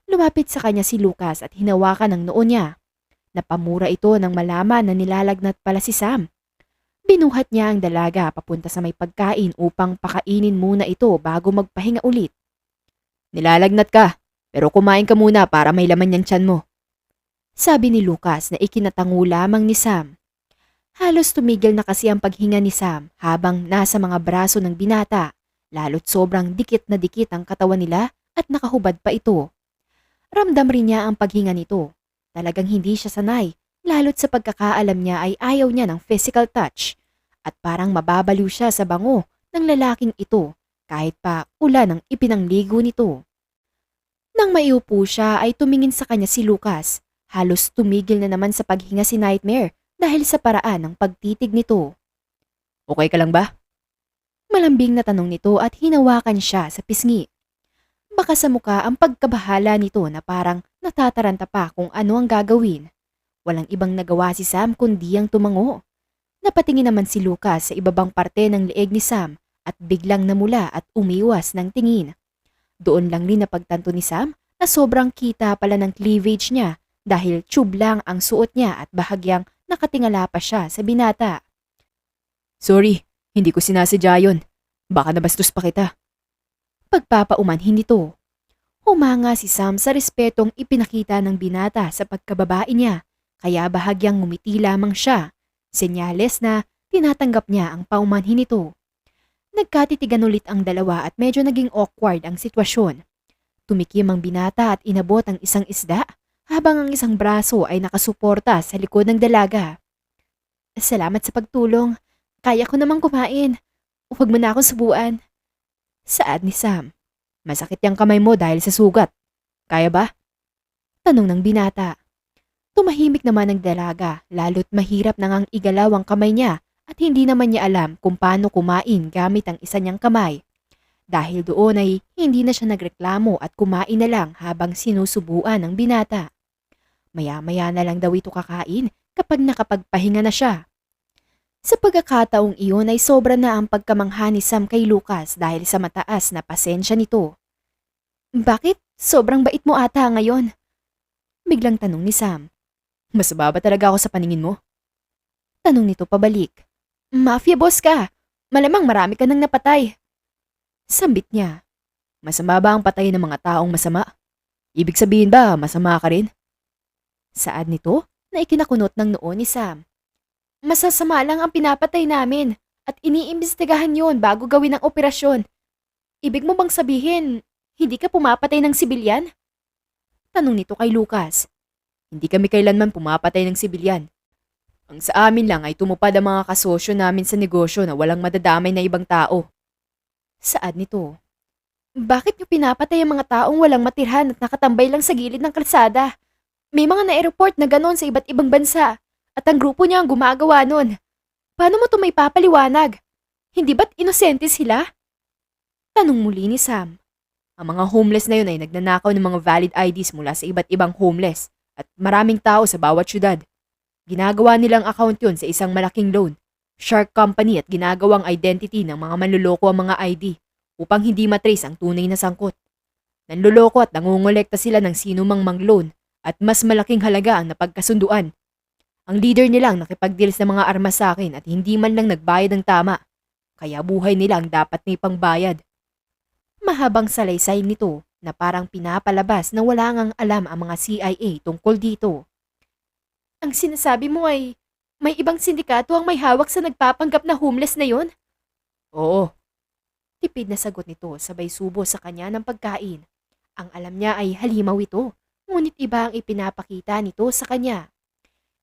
Lumapit sa kanya si Lucas at hinawakan ang noo niya. Napamura ito nang malaman na nilalagnat pala si Sam. Binuhat niya ang dalaga papunta sa may pagkain upang pakainin muna ito bago magpahinga ulit. Nilalagnat ka, pero kumain ka muna para may laman yung tiyan mo. Sabi ni Lucas na ikinatango lamang ni Sam. Halos tumigil na kasi ang paghinga ni Sam habang nasa mga braso ng binata, lalo't sobrang dikit na dikit ang katawan nila at nakahubad pa ito. Ramdam rin niya ang paghinga nito. Talagang hindi siya sanay, lalo't sa pagkakaalam niya ay ayaw niya ng physical touch at parang mababaliw siya sa bango ng lalaking ito kahit pa ulan ang ipinangligo nito. Nang maiupo siya ay tumingin sa kanya si Lucas. Halos tumigil na naman sa paghinga si Nightmare dahil sa paraan ng pagtitig nito. Okay ka lang ba? Malambing na tanong nito at hinawakan siya sa pisngi. Baka sa muka ang pagkabahala nito na parang natataranta pa kung ano ang gagawin. Walang ibang nagawa si Sam kundi ang tumango. Napatingin naman si Lucas sa ibabang parte ng leeg ni Sam at biglang namula at umiwas ng tingin. Doon lang rin napagtanto ni Sam na sobrang kita pala ng cleavage niya dahil tube lang ang suot niya at bahagyang nakatingala pa siya sa binata. Sorry, hindi ko sinasadya yun. Baka nabastos pa kita. Pagpapaumanhin nito. Humanga si Sam sa respetong ipinakita ng binata sa pagkababae niya, kaya bahagyang ngumiti lamang siya. Senyales na tinatanggap niya ang paumanhin nito. Nagkatitigan ulit ang dalawa at medyo naging awkward ang sitwasyon. Tumikim ang binata at inabot ang isang isda habang ang isang braso ay nakasuporta sa likod ng dalaga. Salamat sa pagtulong. Kaya ko namang kumain. Huwag mo na akong subuan. Saad ni Sam. Masakit yung kamay mo dahil sa sugat. Kaya ba? Tanong ng binata. Tumahimik naman ang dalaga lalo't mahirap nang ang igalaw ang kamay niya at hindi naman niya alam kung paano kumain gamit ang isa niyang kamay. Dahil doon ay hindi na siya nagreklamo at kumain na lang habang sinusubuan ng binata. Maya-maya na lang daw ito kakain kapag nakapagpahinga na siya. Sa pagkakataong iyon ay sobra na ang pagkamangha ni Sam kay Lucas dahil sa mataas na pasensya nito. Bakit? Sobrang bait mo ata ngayon. Biglang tanong ni Sam. Mas baba talaga ako sa paningin mo? Tanong nito pabalik. Mafia boss ka. Malamang marami ka nang napatay. Sambit niya. Masama ba ang patay ng mga taong masama? Ibig sabihin ba masama ka rin? Saad nito na ikinakunot ng noo ni Sam. Masasama lang ang pinapatay namin at iniimbestigahan yon bago gawin ang operasyon. Ibig mo bang sabihin, hindi ka pumapatay ng sibilyan? Tanong nito kay Lucas. Hindi kami kailanman pumapatay ng sibilyan. Ang sa amin lang ay tumupad ang mga kasosyo namin sa negosyo na walang madadamay na ibang tao. Saad nito. Bakit niyo pinapatay ang mga taong walang matirhan at nakatambay lang sa gilid ng kalsada? May mga na-report na ganon sa iba't ibang bansa. At ang grupo niya ang gumagawa nun. Paano mo ito may papaliwanag? Hindi ba't inosente sila? Tanong muli ni Sam. Ang mga homeless na yun ay nagnanakaw ng mga valid IDs mula sa iba't ibang homeless at maraming tao sa bawat syudad. Ginagawa nilang account yun sa isang malaking loan, shark company at ginagawang identity ng mga manluloko ang mga ID upang hindi matrace ang tunay na sangkot. Nanluloko at nangungolekta sila ng sino mang loan at mas malaking halaga ang napagkasunduan. Ang leader nilang nakipag-deal sa mga armas sa akin at hindi man lang nagbayad ng tama. Kaya buhay nila ang dapat na ipangbayad. Mahabang salaysay nito na parang pinapalabas na wala ngang alam ang mga CIA tungkol dito. Ang sinasabi mo ay may ibang sindikato ang may hawak sa nagpapanggap na homeless na yon? Oo. Tipid na sagot nito sabay subo sa kanya ng pagkain. Ang alam niya ay halimaw ito, ngunit iba ang ipinapakita nito sa kanya.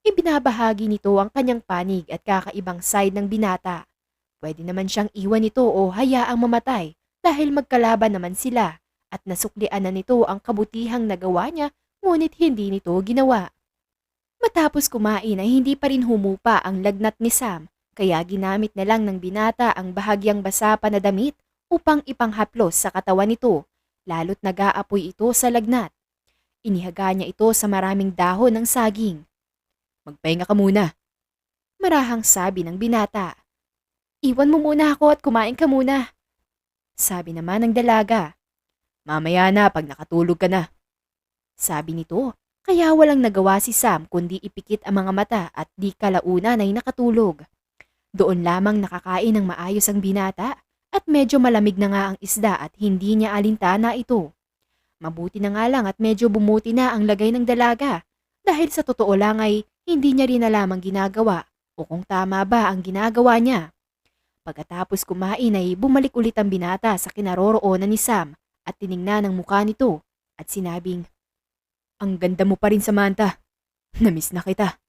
Ibinabahagi nito ang kanyang panig at kakaibang side ng binata. Pwede naman siyang iwan ito o hayaang mamatay dahil magkalaban naman sila at nasuklian na nito ang kabutihang nagawa niya ngunit hindi nito ginawa. Matapos kumain ay hindi pa rin humupa ang lagnat ni Sam kaya ginamit na lang ng binata ang bahagyang basa pa na damit upang ipanghaplos sa katawan nito lalo't nag-aapoy ito sa lagnat. Inihaga niya ito sa maraming dahon ng saging. Magpahinga ka muna. Marahang sabi ng binata. Iwan mo muna ako at kumain ka muna. Sabi naman ng dalaga. Mamaya na pag nakatulog ka na. Sabi nito, kaya walang nagawa si Sam kundi ipikit ang mga mata at di kalaunan ay nakatulog. Doon lamang nakakain ng maayos ang binata at medyo malamig na nga ang isda at hindi niya alintana ito. Mabuti na nga lang at medyo bumuti na ang lagay ng dalaga dahil sa totoo lang ay hindi niya rin alam ang ginagawa o kung tama ba ang ginagawa niya. Pagkatapos kumain ay bumalik ulit ang binata sa kinaroroonan ni Sam at tiningnan ang mukha nito at sinabing, "Ang ganda mo pa rin, Samantha. Namiss na kita."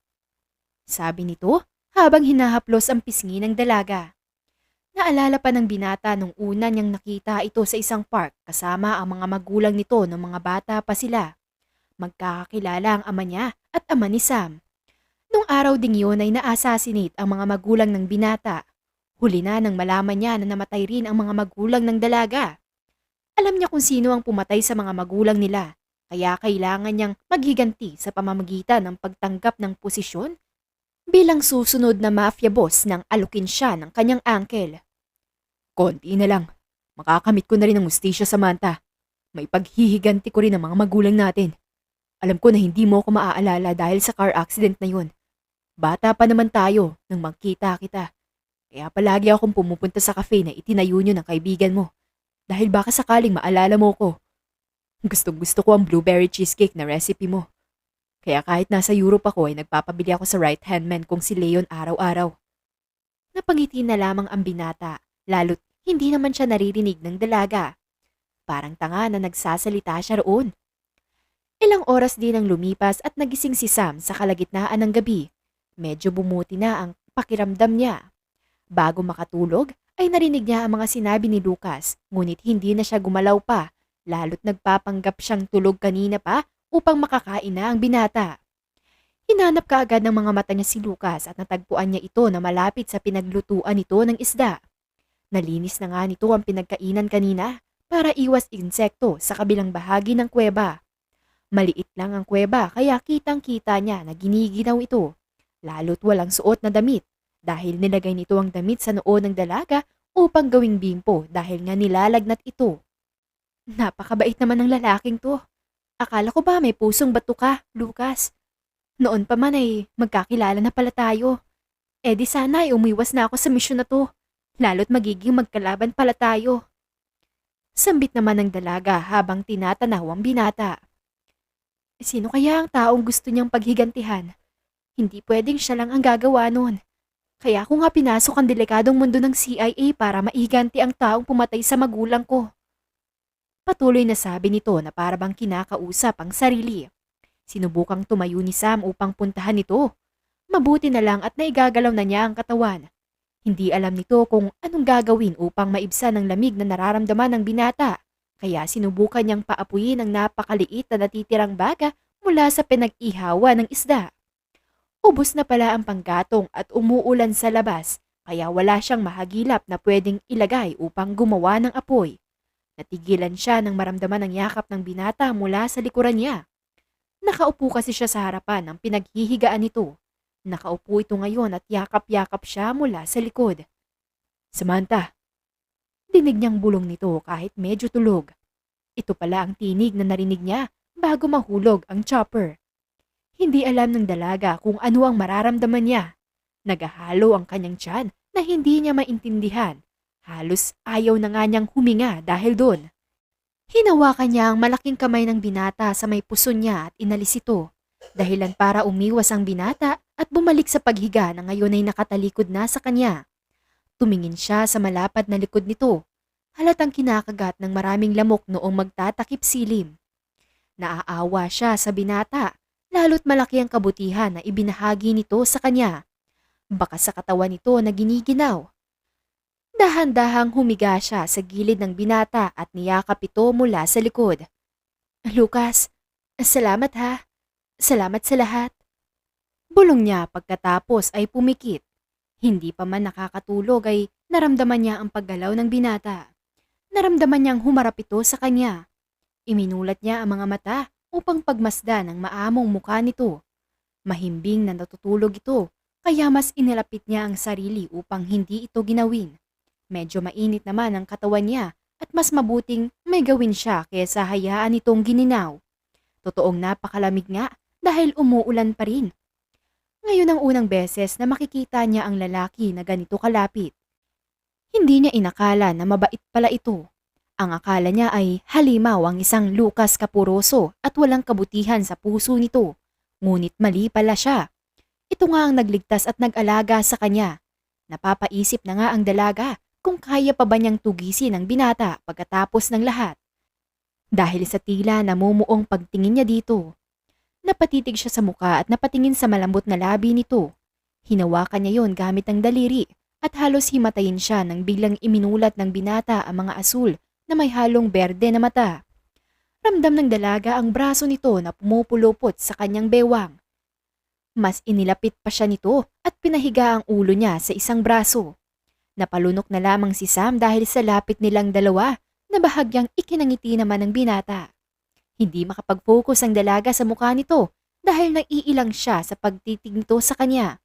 Sabi nito habang hinahaplos ang pisngi ng dalaga. Naalala pa ng binata nung una niyang nakita ito sa isang park kasama ang mga magulang nito nung mga bata pa sila. Magkakakilala ang ama niya at ama ni Sam. Nung araw ding yun ay na-assassinate ang mga magulang ng binata. Huli na nang malaman niya na namatay rin ang mga magulang ng dalaga. Alam niya kung sino ang pumatay sa mga magulang nila, kaya kailangan niyang maghiganti sa pamamagitan ng pagtanggap ng posisyon bilang susunod na mafia boss nang alukin siya ng kanyang uncle. Konti na lang. Makakamit ko na rin ang hustisya, Samantha. May paghihiganti ko rin ang mga magulang natin. Alam ko na hindi mo ako maaalala dahil sa car accident na yun. Bata pa naman tayo nang magkita kita. Kaya palagi akong pumupunta sa cafe na itinayo niyo ng kaibigan mo. Dahil baka sakaling maalala mo ko. Gusto ko ang blueberry cheesecake na recipe mo. Kaya kahit nasa Europe ako ay nagpapabili ako sa right-hand man kong si Leon araw-araw. Napangiti na lamang ang binata, lalo't hindi naman siya naririnig ng dalaga. Parang tanga na nagsasalita siya roon. Ilang oras din ang lumipas at nagising si Sam sa kalagitnaan ng gabi. Medyo bumuti na ang pakiramdam niya. Bago makatulog, ay narinig niya ang mga sinabi ni Lucas, ngunit hindi na siya gumalaw pa, lalo't nagpapanggap siyang tulog kanina pa upang makakain na ang binata. Hinanap kaagad ng mga mata niya si Lucas at natagpuan niya ito na malapit sa pinaglutuan nito ng isda. Nalinis na nga nito ang pinagkainan kanina para iwas insekto sa kabilang bahagi ng kuweba. Maliit lang ang kuweba kaya kitang-kita niya na giniginaw ito, lalo't walang suot na damit dahil nilagay nito ang damit sa noo ng dalaga upang gawing bimpo dahil nga nilalagnat ito. Napakabait naman ng lalaking to. Akala ko ba may pusong bato ka, Lucas? Noon pa man ay magkakilala na pala tayo. Eh di sana ay umiwas na ako sa misyon na to. Lalo't magiging magkalaban pala tayo. Sambit naman ng dalaga habang tinatanaw ang binata. Sino kaya ang taong gusto niyang paghigantihan? Hindi pwedeng siya lang ang gagawa nun. Kaya ako nga pinasok ang delikadong mundo ng CIA para maiganti ang taong pumatay sa magulang ko. Patuloy na sabi nito na parabang kinakausap ang sarili. Sinubukang tumayo ni Sam upang puntahan ito. Mabuti na lang at naigagalaw na niya ang katawan. Hindi alam nito kung anong gagawin upang maibsan ang lamig na nararamdaman ng binata, kaya sinubukan niyang paapuyin ang napakaliit na natitirang baga mula sa pinag-ihawa ng isda. Ubos na pala ang panggatong at umuulan sa labas, kaya wala siyang mahagilap na pwedeng ilagay upang gumawa ng apoy. Natigilan siya nang maramdaman ang yakap ng binata mula sa likuran niya. Nakaupo kasi siya sa harapan ng pinaghihigaan nito. Nakaupo ito ngayon at yakap-yakap siya mula sa likod. Samantha, dinig niyang bulong nito kahit medyo tulog. Ito pala ang tinig na narinig niya bago mahulog ang chopper. Hindi alam ng dalaga kung ano ang mararamdaman niya. Nagahalo ang kanyang tiyan na hindi niya maintindihan. Halos ayaw na nga niyang huminga dahil doon. Hinawakan niya ang malaking kamay ng binata sa may puso niya at inalis ito. Dahilan para umiwas ang binata at bumalik sa paghiga na ngayon ay nakatalikod na sa kanya. Tumingin siya sa malapad na likod nito. Halatang kinakagat ng maraming lamok noong magtatakip silim. Naaawa siya sa binata, lalo't malaki ang kabutihan na ibinahagi nito sa kanya. Baka sa katawan nito na giniginaw. Dahan-dahang humiga siya sa gilid ng binata at niyakap ito mula sa likod. Lucas, salamat ha. Salamat sa lahat. Bulong niya pagkatapos ay pumikit. Hindi pa man nakakatulog ay naramdaman niya ang paggalaw ng binata. Naramdaman niyang humarap ito sa kanya. Iminulat niya ang mga mata upang pagmasdan ang maamong mukha nito. Mahimbing na natutulog ito, kaya mas inilapit niya ang sarili upang hindi ito ginawin. Medyo mainit naman ang katawan niya at mas mabuting may gawin siya kaysa hayaan itong gininaw. Totoong napakalamig nga dahil umuulan pa rin. Ngayon ang unang beses na makikita niya ang lalaki na ganito kalapit. Hindi niya inakala na mabait pala ito. Ang akala niya ay halimaw ang isang Lucas kapuroso at walang kabutihan sa puso nito. Ngunit mali pala siya. Ito nga ang nagligtas at nag-alaga sa kanya. Napapaisip na nga ang dalaga kung kaya pa ba niyang tugisin ang binata pagkatapos ng lahat. Dahil sa tila namumuong pagtingin niya dito. Napatitig siya sa muka at napatingin sa malambot na labi nito. Hinawakan niya yon gamit ang daliri at halos himatayin siya nang biglang iminulat ng binata ang mga asul na may halong berde na mata. Ramdam ng dalaga ang braso nito na pumupulupot sa kanyang bewang. Mas inilapit pa siya nito at pinahiga ang ulo niya sa isang braso. Napalunok na lamang si Sam dahil sa lapit nilang dalawa na bahagyang ikinangiti naman ng binata. Hindi makapag-focus ang dalaga sa mukha nito dahil naiilang siya sa pagtitig nito sa kanya.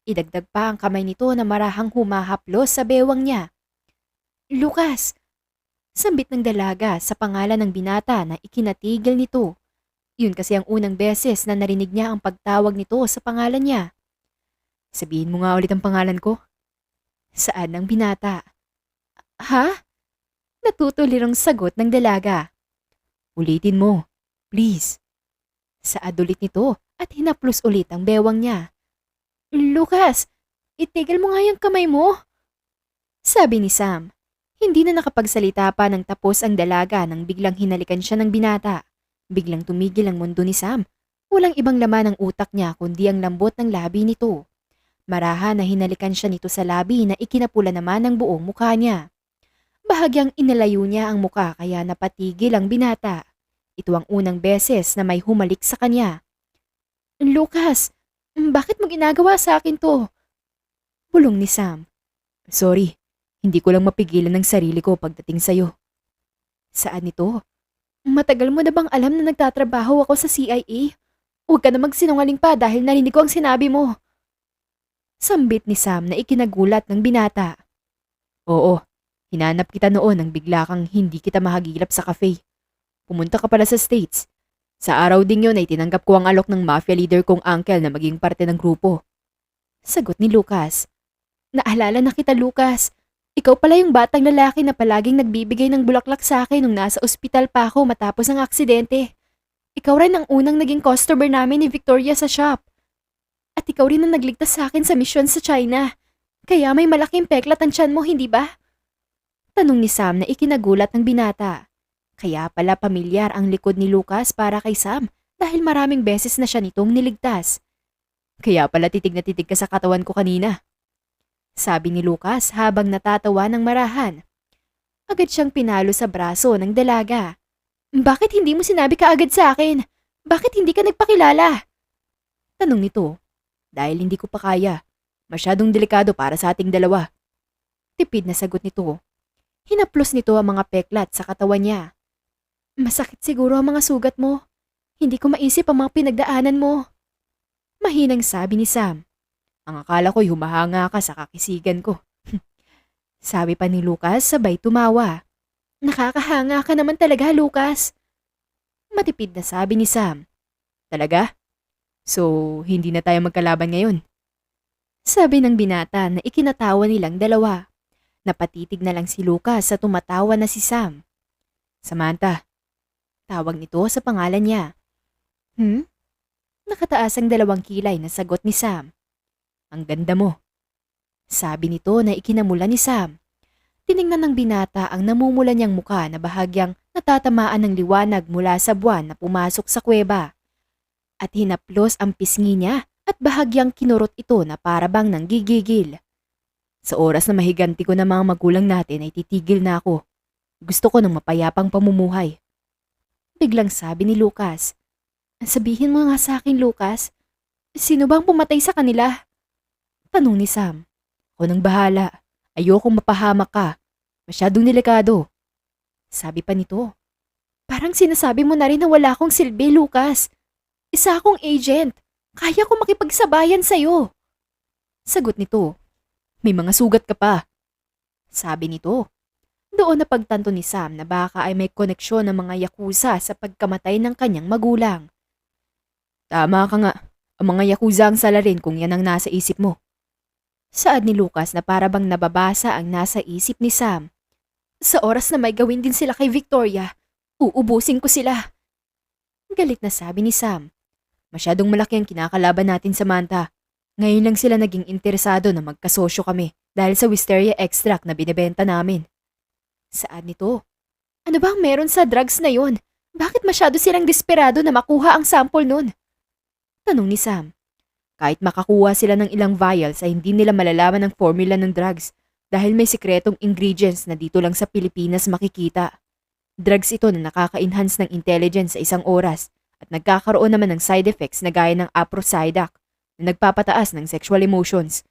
Idagdag pa ang kamay nito na marahang humahaplos sa bewang niya. Lucas! Sambit ng dalaga sa pangalan ng binata na ikinatigil nito. Yun kasi ang unang beses na narinig niya ang pagtawag nito sa pangalan niya. Sabihin mo nga ulit ang pangalan ko. Saan ng binata? Ha? Natutulirong sagot ng dalaga. Ulitin mo, please. Saad ulit nito at hinaplos ulit ang bewang niya. Lucas, itigil mo nga yung kamay mo. Sabi ni Sam. Hindi na nakapagsalita pa ng tapos ang dalaga nang biglang hinalikan siya ng binata. Biglang tumigil ang mundo ni Sam. Walang ibang laman ang utak niya kundi ang lambot ng labi nito. Marahan na hinalikan siya nito sa labi na ikinapula naman ang buong mukha niya. Bahagyang inalayo niya ang muka kaya napatigil ang binata. Ito ang unang beses na may humalik sa kanya. Lucas, bakit mo ginagawa sa akin to? Bulong ni Sam. Sorry, hindi ko lang mapigilan ng sarili ko pagdating sa'yo. Saan ito? Matagal mo na bang alam na nagtatrabaho ako sa CIA? Huwag ka na magsinungaling pa dahil narinig ko ang sinabi mo. Sambit ni Sam na ikinagulat ng binata. Oo. Hinanap kita noon nang bigla kang hindi kita mahagilap sa cafe. Pumunta ka pala sa States. Sa araw ding yun ay tinanggap ko ang alok ng mafia leader kong uncle na maging parte ng grupo. Sagot ni Lucas. Naalala na kita, Lucas. Ikaw pala yung batang lalaki na palaging nagbibigay ng bulaklak sa akin nung nasa ospital pa ako matapos ang aksidente. Ikaw rin ang unang naging customer namin ni Victoria sa shop. At ikaw rin ang nagligtas sa akin sa misyon sa China. Kaya may malaking peklat ang tiyan mo, hindi ba? Tanong ni Sam na ikinagulat ng binata. Kaya pala pamilyar ang likod ni Lucas para kay Sam dahil maraming beses na siya nitong niligtas. Kaya pala titig na titig ka sa katawan ko kanina. Sabi ni Lucas habang natatawa ng marahan. Agad siyang pinalo sa braso ng dalaga. Bakit hindi mo sinabi kaagad sa akin? Bakit hindi ka nagpakilala? Tanong nito. Dahil hindi ko pa kaya. Masyadong delikado para sa ating dalawa. Tipid na sagot nito. Hinaplos nito ang mga peklat sa katawan niya. Masakit siguro ang mga sugat mo. Hindi ko maisip ang mga pinagdaanan mo. Mahinang sabi ni Sam. Ang akala ko'y humahanga ka sa kakisigan ko. Sabi pa ni Lucas sabay tumawa. Nakakahanga ka naman talaga, Lucas. Matipid na sabi ni Sam. Talaga? So, hindi na tayo magkalaban ngayon? Sabi ng binata na ikinatawa nilang dalawa. Napatitig na lang si Lucas sa tumatawa na si Sam. Samantha. Tawag nito sa pangalan niya. Nakataas ang dalawang kilay na sagot ni Sam. Ang ganda mo. Sabi nito na ikinamula ni Sam. Tiningnan ng binata ang namumula niyang mukha na bahagyang natatamaan ng liwanag mula sa buwan na pumasok sa kuweba. At hinaplos ang pisngi niya at bahagyang kinurot ito na parabang nanggigigil. Sa oras na mahiganti ko ng mga magulang natin ay titigil na ako. Gusto ko ng mapayapang pamumuhay. Biglang sabi ni Lucas. Sabihin mo nga sa akin, Lucas. Sino bang pumatay sa kanila? Tanong ni Sam. Ako nang bahala. Ayokong mapahamak ka. Masyadong delikado. Sabi pa nito. Parang sinasabi mo na rin na wala akong silbi, Lucas. Isa akong agent. Kaya ko makipagsabayan sa'yo. Sagot nito. May mga sugat ka pa. Sabi nito. Doon na pagtanto ni Sam na baka ay may koneksyon ng mga yakuza sa pagkamatay ng kanyang magulang. Tama ka nga. Ang mga yakuza ang salarin kung yan ang nasa isip mo. Saad ni Lucas na para bang nababasa ang nasa isip ni Sam. Sa oras na may gawin din sila kay Victoria, uubusin ko sila. Galit na sabi ni Sam. Masyadong malaki ang kinakalaban natin, Samantha. Ngayon lang sila naging interesado na magkasosyo kami dahil sa Wisteria extract na binebenta namin. Saad nito. Ano bang meron sa drugs na yon? Bakit masyado silang desperado na makuha ang sample nun? Tanong ni Sam. Kahit makakuha sila ng ilang vials ay hindi nila malalaman ang formula ng drugs dahil may sikretong ingredients na dito lang sa Pilipinas makikita. Drugs ito na nakaka-enhance ng intelligence sa isang oras at nagkakaroon naman ng side effects na gaya ng aphrodisiac na nagpapataas ng sexual emotions.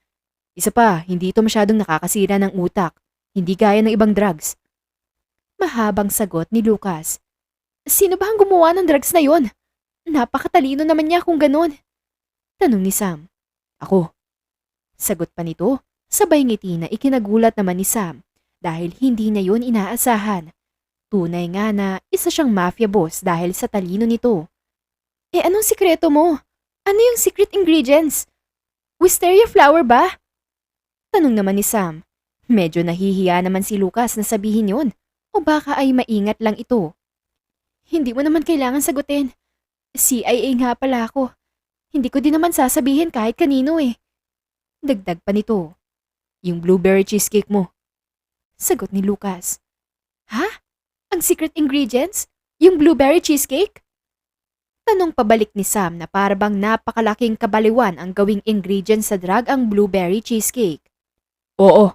Isa pa, hindi ito masyadong nakakasira ng utak, hindi gaya ng ibang drugs. Mahabang sagot ni Lucas. Sino ba ang gumawa ng drugs na yon? Napakatalino naman niya kung ganun. Tanong ni Sam. Ako. Sagot pa nito, sabay ngiti na ikinagulat naman ni Sam dahil hindi na yun inaasahan. Tunay nga na isa siyang mafia boss dahil sa talino nito. Anong sikreto mo? Ano yung secret ingredients? Wisteria flower ba? Tanong naman ni Sam. Medyo nahihiya naman si Lucas na sabihin yun o baka ay maingat lang ito. Hindi mo naman kailangan sagutin. CIA nga pala ako. Hindi ko din naman sasabihin kahit kanino eh. Dagdag pa nito. Yung blueberry cheesecake mo. Sagot ni Lucas. Ha? Ang secret ingredients? Yung blueberry cheesecake? Tanong pabalik ni Sam na parabang napakalaking kabaliwan ang gawing ingredients sa drug ang blueberry cheesecake. Oo.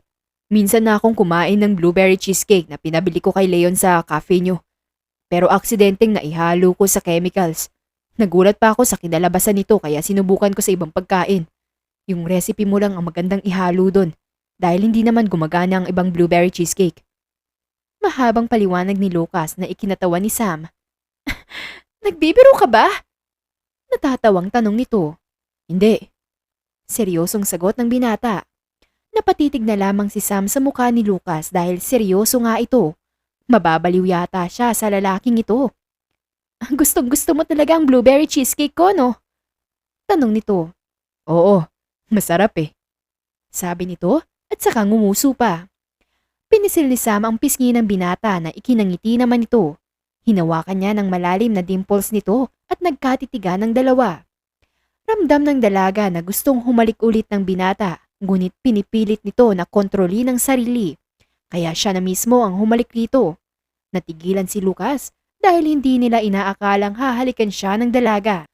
Minsan na akong kumain ng blueberry cheesecake na pinabili ko kay Leon sa cafe nyo. Pero aksidenteng naihalo ko sa chemicals. Nagulat pa ako sa kinalabasan nito kaya sinubukan ko sa ibang pagkain. Yung recipe mo lang ang magandang ihalo doon dahil hindi naman gumagana ang ibang blueberry cheesecake. Mahabang paliwanag ni Lucas na ikinatawa ni Sam. Nagbibiro ka ba? Natatawang tanong nito. Hindi. Seryosong sagot ng binata. Napatitig na lamang si Sam sa mukha ni Lucas dahil seryoso nga ito. Mababaliw yata siya sa lalaking ito. Gustong-gusto mo talaga ang blueberry cheesecake ko, no? Tanong nito. Oo, masarap eh. Sabi nito at saka ngumuso pa. Pinisil ni Sam ang pisngi ng binata na ikinangiti naman ito. Hinawakan niya ng malalim na dimples nito at nagkatitigan ng dalawa. Ramdam ng dalaga na gustong humalik ulit ng binata, ngunit pinipilit nito na kontrolin ang sarili. Kaya siya na mismo ang humalik rito. Natigilan si Lucas dahil hindi nila inaakalang hahalikan siya ng dalaga.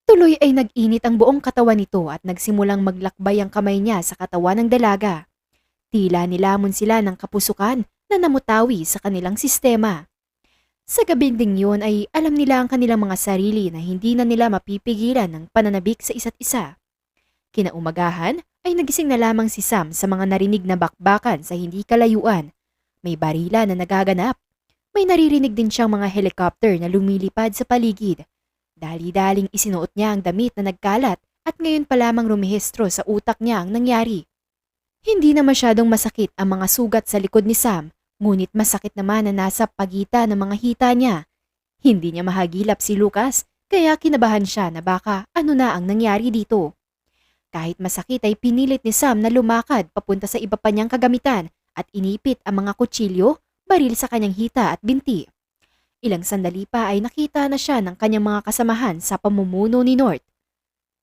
Tuloy ay nag-init ang buong katawan nito at nagsimulang maglakbay ang kamay niya sa katawan ng dalaga. Tila nilamon sila ng kapusukan na namutawi sa kanilang sistema. Sa gabing ding yun ay alam nila ang kanilang mga sarili na hindi na nila mapipigilan ng pananabik sa isa't isa. Kinaumagahan ay nagising na lamang si Sam sa mga narinig na bakbakan sa hindi kalayuan. May barila na nagaganap. May naririnig din siyang mga helicopter na lumilipad sa paligid. Dali-daling isinuot niya ang damit na nagkalat at ngayon pa lamang rumehistro sa utak niya ang nangyari. Hindi na masyadong masakit ang mga sugat sa likod ni Sam, ngunit masakit naman na nasa pagitan ng mga hita niya. Hindi niya mahagilap si Lucas, kaya kinabahan siya na baka ano na ang nangyari dito. Kahit masakit ay pinilit ni Sam na lumakad papunta sa iba pa niyang kagamitan at inipit ang mga kutsilyo, baril sa kanyang hita at binti. Ilang sandali pa ay nakita na siya ng kanyang mga kasamahan sa pamumuno ni North.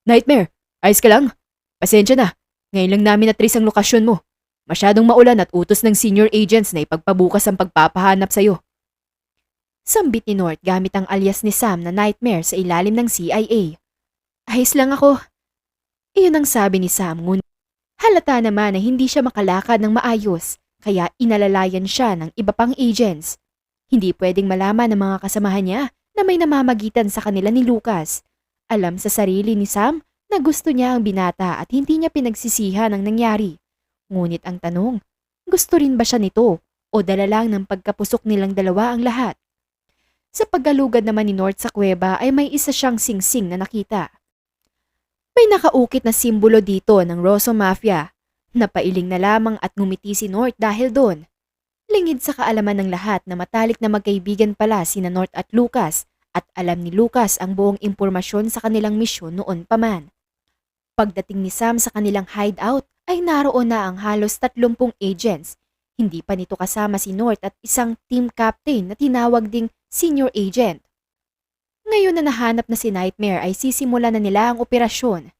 Nightmare, ayos ka lang? Pasensya na, ngayon lang namin natris ang lokasyon mo. Masyadong maulan at utos ng senior agents na ipagpabukas ang pagpapahanap sa'yo. Sambit ni North gamit ang alias ni Sam na Nightmare sa ilalim ng CIA. Ayos lang ako. Iyon ang sabi ni Sam ngunit Halata naman na hindi siya makalakad ng maayos, kaya inalalayan siya ng iba pang agents. Hindi pwedeng malaman ng mga kasamahan niya na may namamagitan sa kanila ni Lucas. Alam sa sarili ni Sam na gusto niya ang binata at hindi niya pinagsisihan ang nangyari. Ngunit ang tanong, gusto rin ba siya nito o dala lang ng pagkapusok nilang dalawa ang lahat? Sa paggalugad naman ni North sa kuweba ay may isa siyang singsing na nakita. May nakaukit na simbolo dito ng Rosso Mafia. Napailing na lamang at ngumiti si North dahil doon. Lingid sa kaalaman ng lahat na matalik na magkaibigan pala sina North at Lucas at alam ni Lucas ang buong impormasyon sa kanilang misyon noon pa man. Pagdating ni Sam sa kanilang hideout ay naroon na ang halos 30 agents. Hindi pa nito kasama si North at isang team captain na tinawag ding senior agent. Ngayon na nahanap na si Nightmare ay sisimula na nila ang operasyon.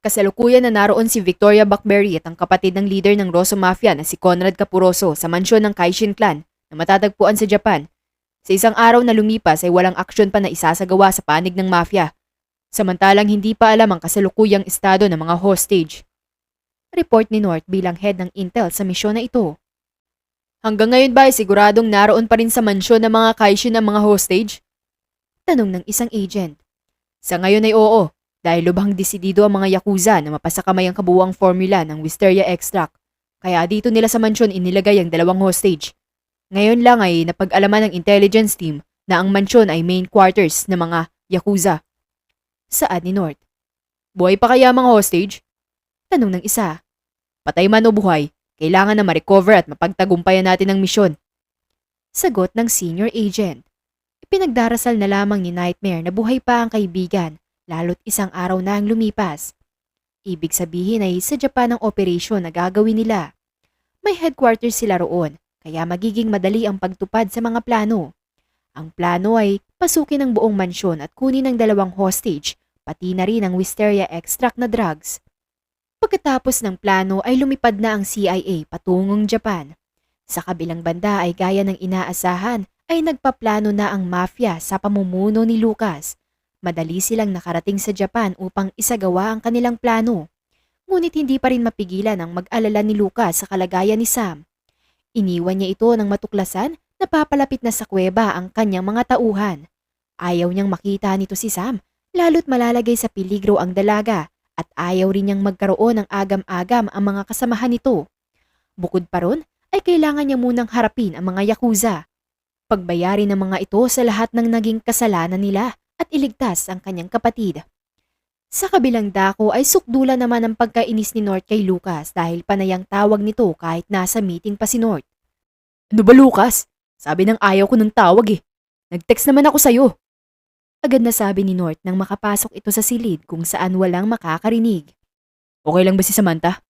Kasalukuyan na naroon si Victoria Buckberry at ang kapatid ng leader ng Rosso Mafia na si Conrad Caporoso sa mansyon ng Kaishin Clan na matatagpuan sa Japan. Sa isang araw na lumipas ay walang aksyon pa na isasagawa sa panig ng mafia. Samantalang hindi pa alam ang kasalukuyang estado ng mga hostage. Report ni North bilang head ng intel sa misyon na ito. Hanggang ngayon ba ay siguradong naroon pa rin sa mansyon ng mga Kaishin ang mga hostage? Tanong ng isang agent. Sa ngayon ay oo. Dahil lubhang desidido ang mga Yakuza na mapasakamay ang kabuuang formula ng Wisteria extract. Kaya dito nila sa mansyon inilagay ang 2 hostage. Ngayon lang ay napag-alaman ng intelligence team na ang mansyon ay main quarters ng mga Yakuza. Saad ni North. Buhay pa kaya mga hostage? Tanong ng isa. Patay man o buhay, kailangan na ma-recover at mapagtagumpayan natin ang misyon. Sagot ng senior agent. Ipinagdarasal na lamang ni Nightmare na buhay pa ang kaibigan. Lalo't isang araw na ang lumipas. Ibig sabihin ay sa Japan ang operasyon na gagawin nila. May headquarters sila roon, kaya magiging madali ang pagtupad sa mga plano. Ang plano ay pasukin ang buong mansyon at kunin ang 2 hostage, pati na rin ang Wisteria extract na drugs. Pagkatapos ng plano ay lumipad na ang CIA patungong Japan. Sa kabilang banda ay gaya ng inaasahan ay nagpaplano na ang mafia sa pamumuno ni Lucas. Madali silang nakarating sa Japan upang isagawa ang kanilang plano. Ngunit hindi pa rin mapigilan ang mag-alala ni Lucas sa kalagayan ni Sam. Iniwan niya ito ng matuklasan na papalapit na sa kuweba ang kanyang mga tauhan. Ayaw niyang makita nito si Sam, lalo't malalagay sa peligro ang dalaga at ayaw rin niyang magkaroon ng agam-agam ang mga kasamahan nito. Bukod pa ron, ay kailangan niya munang harapin ang mga Yakuza. Pagbayarin ng mga ito sa lahat ng naging kasalanan nila at iligtas ang kanyang kapatid. Sa kabilang dako ay sukdula naman ang pagkainis ni North kay Lucas dahil panayang tawag nito kahit nasa meeting pa si North. Ano ba Lucas? Sabi ng ayaw ko ng tawag eh. Nag-text naman ako sa'yo. Agad na sabi ni North nang makapasok ito sa silid kung saan walang makakarinig. Okay lang ba si Samantha?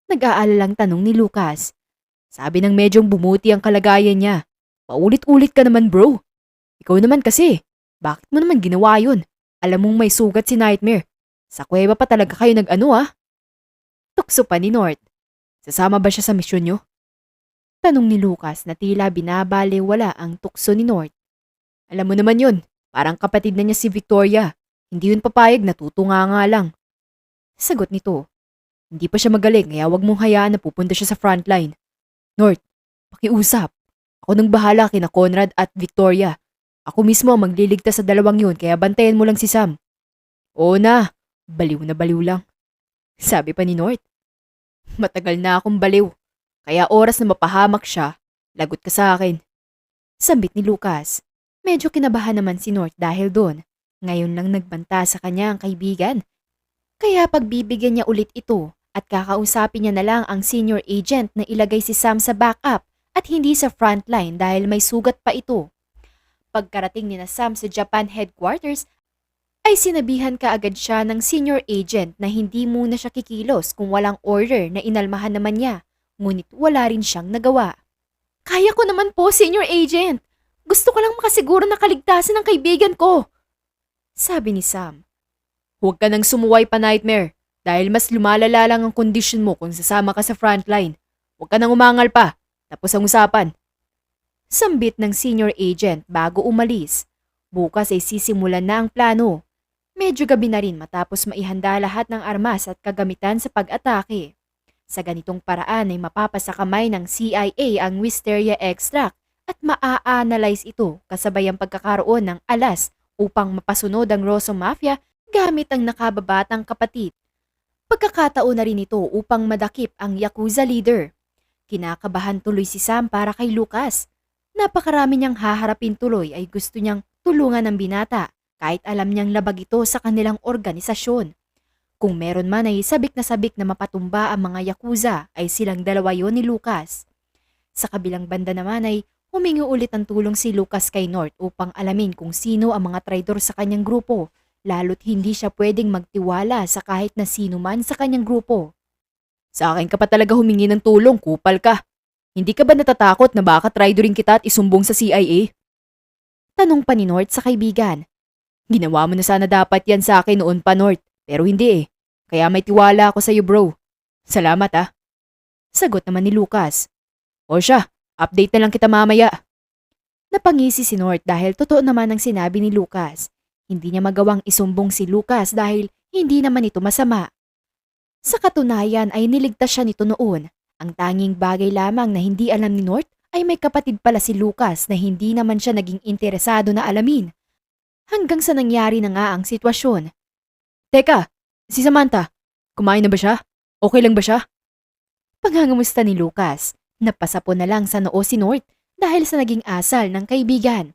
Nag-aalalang tanong ni Lucas. Sabi ng medyong bumuti ang kalagayan niya. Paulit-ulit ka naman bro. Ikaw naman kasi. Bakit mo naman ginawa yun? Alam mong may sugat si Nightmare. Sa kuweba pa talaga kayo nag-ano ah? Tukso pa ni North. Sasama ba siya sa misyon niyo? Tanong ni Lucas na tila binabaliwala ang tukso ni North. Alam mo naman yun, parang kapatid na niya si Victoria. Hindi yun papayag, natutunga nga lang. Sagot nito. Hindi pa siya magaling kaya wag mong hayaan na pupunta siya sa frontline. North, pakiusap. Ako nang bahala kina Conrad at Victoria. Ako mismo ang magliligtas sa 2 yun kaya bantayan mo lang si Sam. Oo na baliw lang. Sabi pa ni North. Matagal na akong baliw. Kaya oras na mapahamak siya, lagot ka sa akin. Sambit ni Lucas. Medyo kinabahan naman si North dahil doon. Ngayon lang nagbanta sa kanya ang kaibigan. Kaya pagbibigyan niya ulit ito at kakausapin niya na lang ang senior agent na ilagay si Sam sa backup at hindi sa frontline dahil may sugat pa ito. Pagkarating ni na Sam sa Japan headquarters, ay sinabihan kaagad siya ng senior agent na hindi muna siya kikilos kung walang order na inalmahan naman niya, ngunit wala rin siyang nagawa. Kaya ko naman po, senior agent. Gusto ko lang makasiguro na kaligtasan ng kaibigan ko. Sabi ni Sam. Huwag ka nang sumuway pa Nightmare, dahil mas lumalala lang ang kondisyon mo kung sasama ka sa frontline. Huwag ka nang umangal pa, tapos ang usapan. Sambit ng senior agent bago umalis. Bukas ay sisimulan na ang plano. Medyo gabi na rin matapos maihanda lahat ng armas at kagamitan sa pag-atake. Sa ganitong paraan ay mapapasa kamay ng CIA ang Wisteria extract at maa-analyze ito kasabay ang pagkakaroon ng alas upang mapasunod ang Rosso Mafia gamit ang nakababatang kapatid. Pagkakataon na rin ito upang madakip ang Yakuza leader. Kinakabahan tuloy si Sam para kay Lucas. Napakarami niyang haharapin tuloy ay gusto niyang tulungan ng binata kahit alam niyang labag ito sa kanilang organisasyon. Kung meron man ay sabik na mapatumba ang mga Yakuza ay silang dalawa yon ni Lucas. Sa kabilang banda naman ay humingi ulit ng tulong si Lucas kay North upang alamin kung sino ang mga traidor sa kanyang grupo, lalo't hindi siya pwedeng magtiwala sa kahit na sino man sa kanyang grupo. Sa akin ka pa talaga humingi ng tulong, kupal ka. Hindi ka ba natatakot na baka traidorin kita at isumbong sa CIA? Tanong pa ni North sa kaibigan. Ginawa mo na sana dapat yan sa akin noon pa, North, pero hindi eh. Kaya may tiwala ako sa iyo, bro. Salamat ah. Sagot naman ni Lucas. O siya, update na lang kita mamaya. Napangisi si North dahil totoo naman ang sinabi ni Lucas. Hindi niya magawang isumbong si Lucas dahil hindi naman ito masama. Sa katunayan ay niligtas siya nito noon. Ang tanging bagay lamang na hindi alam ni North ay may kapatid pala si Lucas na hindi naman siya naging interesado na alamin. Hanggang sa nangyari na nga ang sitwasyon. Teka, si Samantha, kumain na ba siya? Okay lang ba siya? Paghangamusta ni Lucas, napasapo na lang sa noo si North dahil sa naging asal ng kaibigan.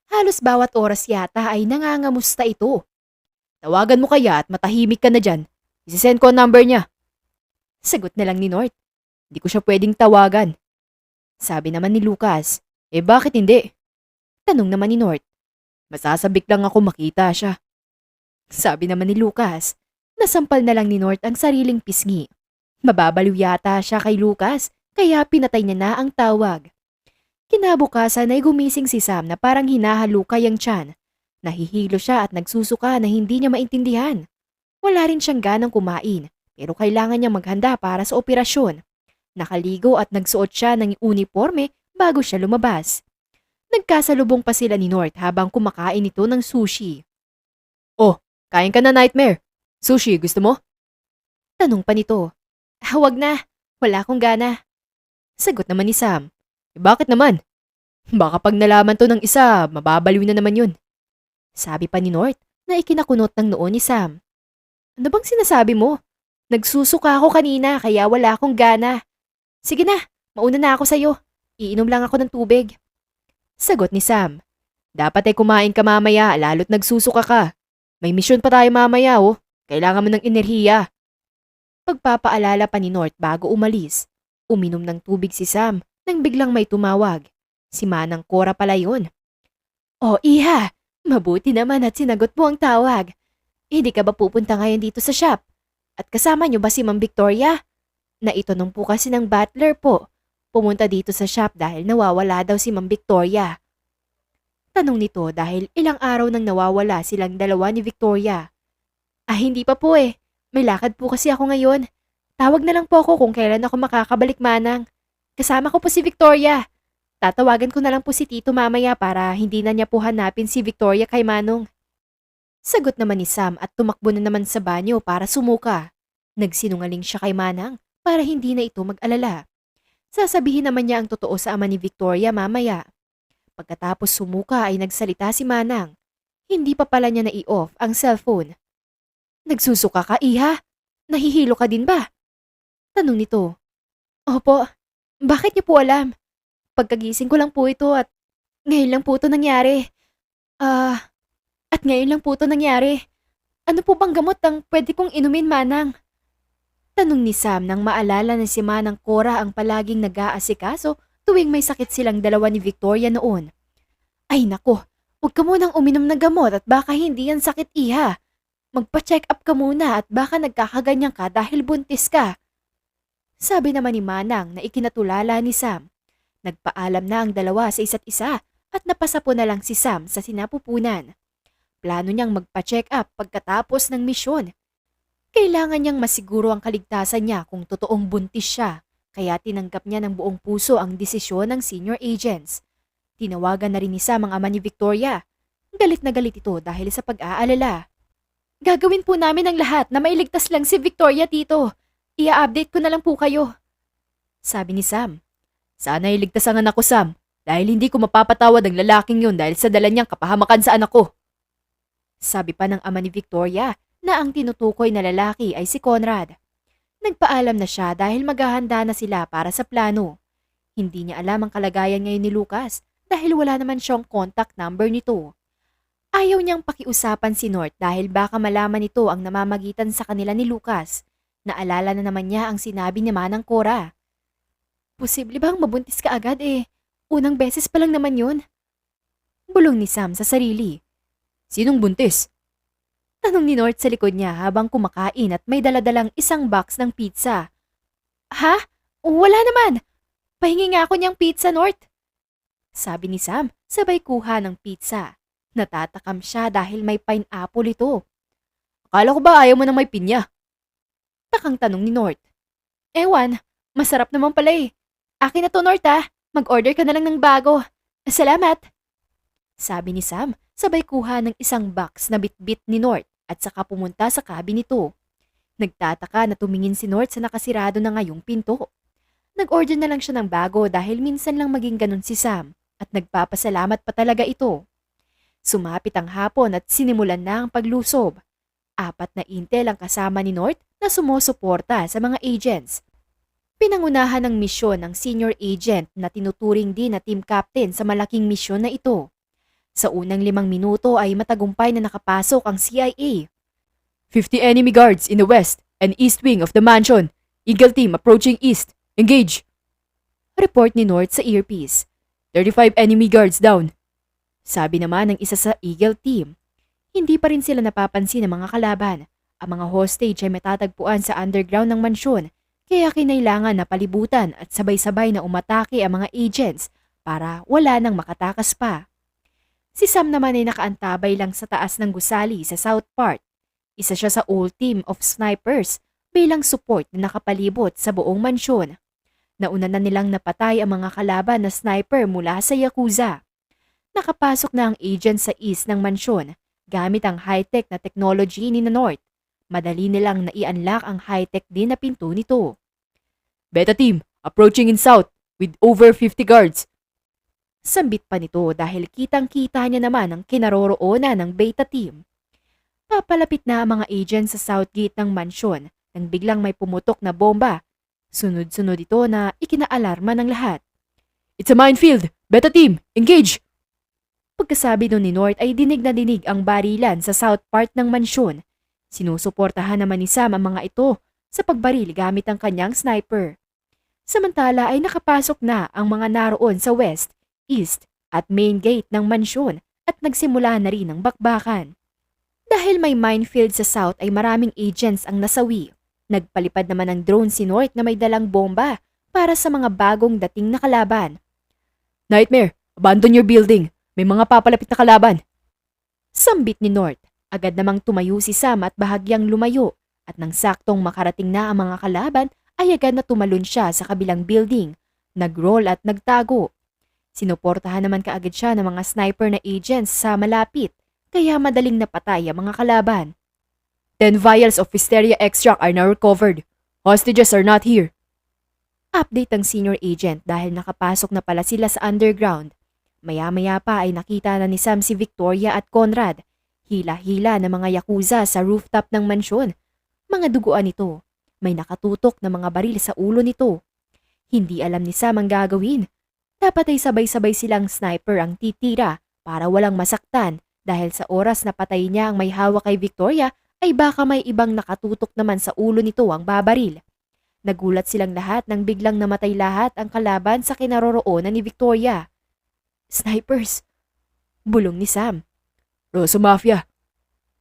Halos bawat oras yata ay nangangamusta ito. Tawagan mo kaya at matahimik ka na dyan. Isisend ko ang number niya. Sagot na lang ni North. Hindi ko siya pwedeng tawagan. Sabi naman ni Lucas. Bakit hindi? Tanong naman ni North. Masasabik lang ako makita siya. Sabi naman ni Lucas. Nasampal na lang ni North ang sariling pisngi. Mababaliw yata siya kay Lucas kaya pinatay niya na ang tawag. Kinabukasan ay gumising si Sam na parang hinahalukay ang tiyan. Nahihilo siya at nagsusuka na hindi niya maintindihan. Wala rin siyang ganang kumain pero kailangan niya maghanda para sa operasyon. Nakaligo at nagsuot siya ng uniforme bago siya lumabas. Nagkasalubong pa sila ni North habang kumakain ito ng sushi. Oh, kain ka na, Nightmare. Sushi, gusto mo? Tanong pa nito. Wag na, wala akong gana. Sagot naman ni Sam. Bakit naman? Baka pag nalaman to ng isa, mababaliw na naman yun. Sabi pa ni North na ikinakunot ng noo ni Sam. Ano bang sinasabi mo? Nagsusuka ako kanina kaya wala akong gana. Sige na, mauna na ako sa'yo. Iinom lang ako ng tubig. Sagot ni Sam. Dapat ay kumain ka mamaya lalo't nagsusuka ka. May misyon pa tayo mamaya oh. Kailangan mo ng enerhiya. Pagpapaalala pa ni North bago umalis. Uminom ng tubig si Sam nang biglang may tumawag. Si Manang Cora pala yun. Oh iha, mabuti naman at sinagot mo ang tawag. Hindi ka ba pupunta ngayon dito sa shop? At kasama niyo ba si Ma'am Victoria? Naitanong po kasi ng butler po. Pumunta dito sa shop dahil nawawala daw si Ma'am Victoria. Tanong nito dahil ilang araw nang nawawala silang dalawa ni Victoria. Hindi pa po eh. May lakad po kasi ako ngayon. Tawag na lang po ako kung kailan ako makakabalik, Manang. Kasama ko po si Victoria. Tatawagan ko na lang po si Tito mamaya para hindi na niya po hanapin si Victoria kay Manong. Sagot naman ni Sam at tumakbo na naman sa banyo para sumuka. Nagsinungaling siya kay Manang para hindi na ito mag-alala. Sasabihin naman niya ang totoo sa ama ni Victoria mamaya. Pagkatapos sumuka ay nagsalita si Manang. Hindi pa pala niya na-i-off ang cellphone. Nagsusuka ka, Iha? Nahihilo ka din ba? Tanong nito. Opo. Bakit niyo po alam? Pagkagising ko lang po ito at ngayon lang po ito nangyari. At ngayon lang po ito nangyari. Ano po bang gamot ang pwede kong inumin, Manang? Tanong ni Sam nang maalala na si Manang Cora ang palaging nag-aasikaso tuwing may sakit silang dalawa ni Victoria noon. Ay nako, huwag ka munang uminom ng gamot at baka hindi yan sakit, Iha. Magpa-check up ka muna at baka nagkakaganyan ka dahil buntis ka. Sabi naman ni Manang na ikinatulala ni Sam. Nagpaalam na ang dalawa sa isa't isa at napasapo na lang si Sam sa sinapupunan. Plano niyang magpa-check up pagkatapos ng misyon. Kailangan niyang masiguro ang kaligtasan niya kung totoong buntis siya, kaya tinanggap niya ng buong puso ang desisyon ng senior agents. Tinawagan na rin ni Sam ang ama ni Victoria. Galit na galit ito dahil sa pag-aalala. Gagawin po namin ang lahat na mailigtas lang si Victoria, Tito. Ia-update ko na lang po kayo. Sabi ni Sam. Sana iligtas ang anak ko, Sam, dahil hindi ko mapapatawad ang lalaking yun dahil sa dala niyang kapahamakan sa anak ko. Sabi pa ng ama ni Victoria na ang tinutukoy na lalaki ay si Conrad. Nagpaalam na siya dahil maghahanda na sila para sa plano. Hindi niya alam ang kalagayan ngayon ni Lucas dahil wala naman siyang contact number nito. Ayaw niyang pakiusapan si North dahil baka malaman nito ang namamagitan sa kanila ni Lucas. Naalala na naman niya ang sinabi ni Manang Cora. Posible bang mabuntis ka agad eh? Unang beses pa lang naman yun. Bulong ni Sam sa sarili. Sinong buntis? Tanong ni North sa likod niya habang kumakain at may daladalang isang box ng pizza. Ha? Wala naman. Pahingi nga ako niyang pizza, North. Sabi ni Sam sabay kuha ng pizza. Natatakam siya dahil may pineapple ito. Akala ko ba ayaw mo nang may pinya? Takang tanong ni North. Ewan, masarap naman pala eh. Akin na to, North ah. Mag-order ka na lang ng bago. Salamat. Sabi ni Sam, sabay kuha ng isang box na bitbit ni North at saka pumunta sa cabin nito. Nagtataka na tumingin si North sa nakasirado na ngayong pinto. Nag-order na lang siya ng bago dahil minsan lang maging ganun si Sam at nagpapasalamat pa talaga ito. Sumapit ang hapon at sinimulan na ang paglusob. 4 na intel ang kasama ni North na sumusuporta sa mga agents. Pinangunahan ng misyon ng senior agent na tinuturing din na team captain sa malaking misyon na ito. Sa unang 5 minuto ay matagumpay na nakapasok ang CIA. 50 enemy guards in the west and east wing of the mansion. Eagle team approaching east. Engage! Report ni North sa earpiece. 35 enemy guards down. Sabi naman ng isa sa Eagle team. Hindi pa rin sila napapansin ng mga kalaban. Ang mga hostage ay matatagpuan sa underground ng mansyon, kaya kinailangan na palibutan at sabay-sabay na umatake ang mga agents para wala nang makatakas pa. Si Sam naman ay nakaantabay lang sa taas ng gusali sa south part. Isa siya sa old team of snipers bilang support na nakapalibot sa buong mansyon. Nauna na nilang napatay ang mga kalaban na sniper mula sa Yakuza. Nakapasok na ang agent sa east ng mansyon gamit ang high-tech na technology ni North. Madali nilang nai-unlock ang high-tech din na pinto nito. Beta team, approaching in south with over 50 guards. Sambit pa nito dahil kitang-kita niya naman ang kinaroroonan ng beta team. Papalapit na ang mga agent sa south gate ng mansyon nang biglang may pumutok na bomba. Sunod-sunod ito na ikinaalarma ng lahat. It's a minefield! Beta team, engage! Pagkasabi nun ni North ay dinig na dinig ang barilan sa south part ng mansyon. Sinusuportahan naman ni Sam ang mga ito sa pagbaril gamit ang kanyang sniper. Samantala ay nakapasok na ang mga naroon sa west, east at main gate ng mansyon at nagsimula na rin ang bakbakan. Dahil may minefield sa south ay maraming agents ang nasawi. Nagpalipad naman ng drone si North na may dalang bomba para sa mga bagong dating na kalaban. Nightmare, abandon your building. May mga papalapit na kalaban. Sambit ni North. Agad namang tumayo si Sam at bahagyang lumayo at nang saktong makarating na ang mga kalaban ay agad na tumalon siya sa kabilang building. Nag-roll at nagtago. Sinuportahan naman kaagad siya ng mga sniper na agents sa malapit kaya madaling napatay ang mga kalaban. 10 vials of Hysteria extract are now recovered. Hostages are not here. Update ang senior agent dahil nakapasok na pala sila sa underground. Maya-maya pa ay nakita na ni Sam si Victoria at Conrad. Hila-hila na mga yakuza sa rooftop ng mansyon. Mga duguan nito. May nakatutok na mga baril sa ulo nito. Hindi alam ni Sam ang gagawin. Dapat ay sabay-sabay silang sniper ang titira para walang masaktan dahil sa oras na patay niya ang may hawak kay Victoria ay baka may ibang nakatutok naman sa ulo nito ang babaril. Nagulat silang lahat nang biglang namatay lahat ang kalaban sa kinaroroonan ni Victoria. Snipers! Bulong ni Sam. Rosso Mafia!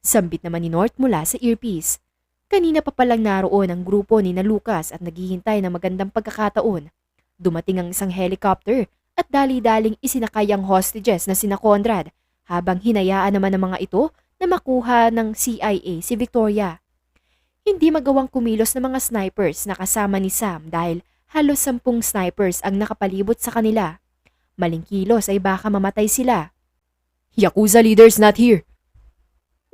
Sambit naman ni North mula sa earpiece. Kanina pa palang naroon ang grupo ni na Lucas at naghihintay ng magandang pagkakataon. Dumating ang isang helicopter at dali-daling isinakay ang hostages na sina Conrad habang hinayaan naman ng mga ito na makuha ng CIA si Victoria. Hindi magawang kumilos ng mga snipers na kasama ni Sam dahil halos 10 snipers ang nakapalibot sa kanila. Maling kilos ay baka mamatay sila. Yakuza leaders not here.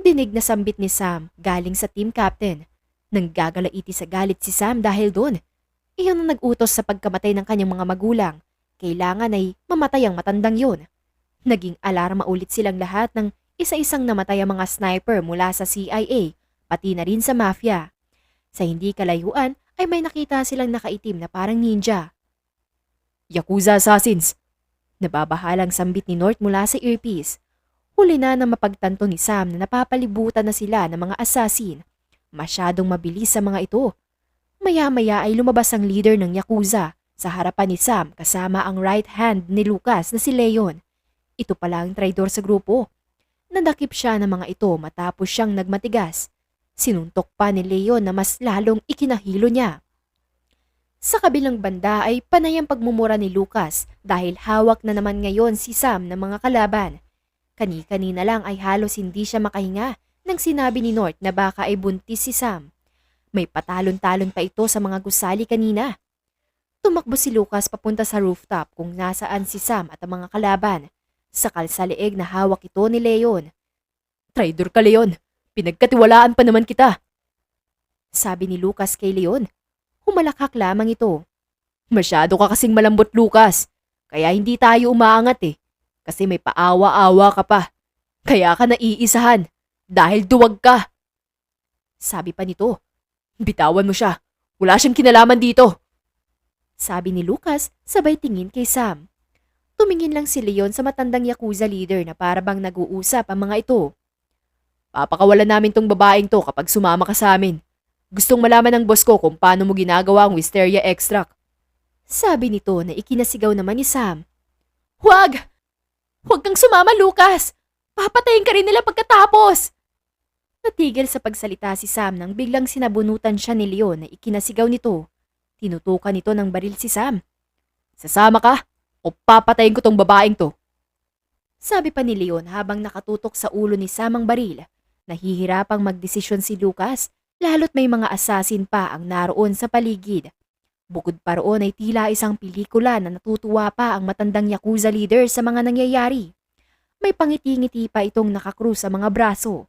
Dinig na sambit ni Sam galing sa team captain. Nang gagalaiti sa galit si Sam dahil doon. Iyon ang nag-utos sa pagkamatay ng kanyang mga magulang. Kailangan ay mamatay ang matandang yun. Naging alarma ulit silang lahat ng isa-isang namatay ang mga sniper mula sa CIA, pati na rin sa mafia. Sa hindi kalayuan ay may nakita silang nakaitim na parang ninja. Yakuza assassins! Nababahalang sambit ni North mula sa earpiece. Huli na mapagtanto ni Sam na napapalibutan na sila ng mga assassin. Masyadong mabilis sa mga ito. Maya-maya ay lumabas ang leader ng Yakuza sa harapan ni Sam kasama ang right hand ni Lucas na si Leon. Ito pala ang traidor sa grupo. Nadakip siya ng mga ito matapos siyang nagmatigas. Sinuntok pa ni Leon na mas lalong ikinahilo niya. Sa kabilang banda ay panay ang pagmumura ni Lucas dahil hawak na naman ngayon si Sam ng mga kalaban. Kani-kanina lang ay halos hindi siya makahinga nang sinabi ni North na baka ay buntis si Sam. May patalon-talon pa ito sa mga gusali kanina. Tumakbo si Lucas papunta sa rooftop kung nasaan si Sam at ang mga kalaban. Sakal sa leeg na hawak ito ni Leon. Traidor ka, Leon. Pinagkatiwalaan pa naman kita. Sabi ni Lucas kay Leon. Humalakhak lamang ito. Masyado ka kasing malambot, Lucas. Kaya hindi tayo umaangat eh. Kasi may paawa-awa ka pa. Kaya ka naiisahan. Dahil duwag ka. Sabi pa nito. Bitawan mo siya. Wala siyang kinalaman dito. Sabi ni Lucas sabay tingin kay Sam. Tumingin lang si Leon sa matandang Yakuza leader na parabang nag-uusap ang mga ito. Papakawalan namin tong babaeng to kapag sumama ka sa amin. Gustong malaman ng boss ko kung paano mo ginagawa ang Wisteria extract. Sabi nito na ikinasigaw naman ni Sam. Huwag! Huwag kang sumama, Lucas! Papatayin ka rin nila pagkatapos! Natigil sa pagsalita si Sam nang biglang sinabunutan siya ni Leon na ikinasigaw nito. Tinutukan nito ng baril si Sam. Sasama ka o papatayin ko tong babaeng to? Sabi pa ni Leon habang nakatutok sa ulo ni Sam ang baril. Nahihirapang magdesisyon si Lucas lalo't may mga assassin pa ang naroon sa paligid. Bukod pa roon ay tila isang pelikula na natutuwa pa ang matandang Yakuza leader sa mga nangyayari. May pangiti-ngiti pa itong nakakrus sa mga braso.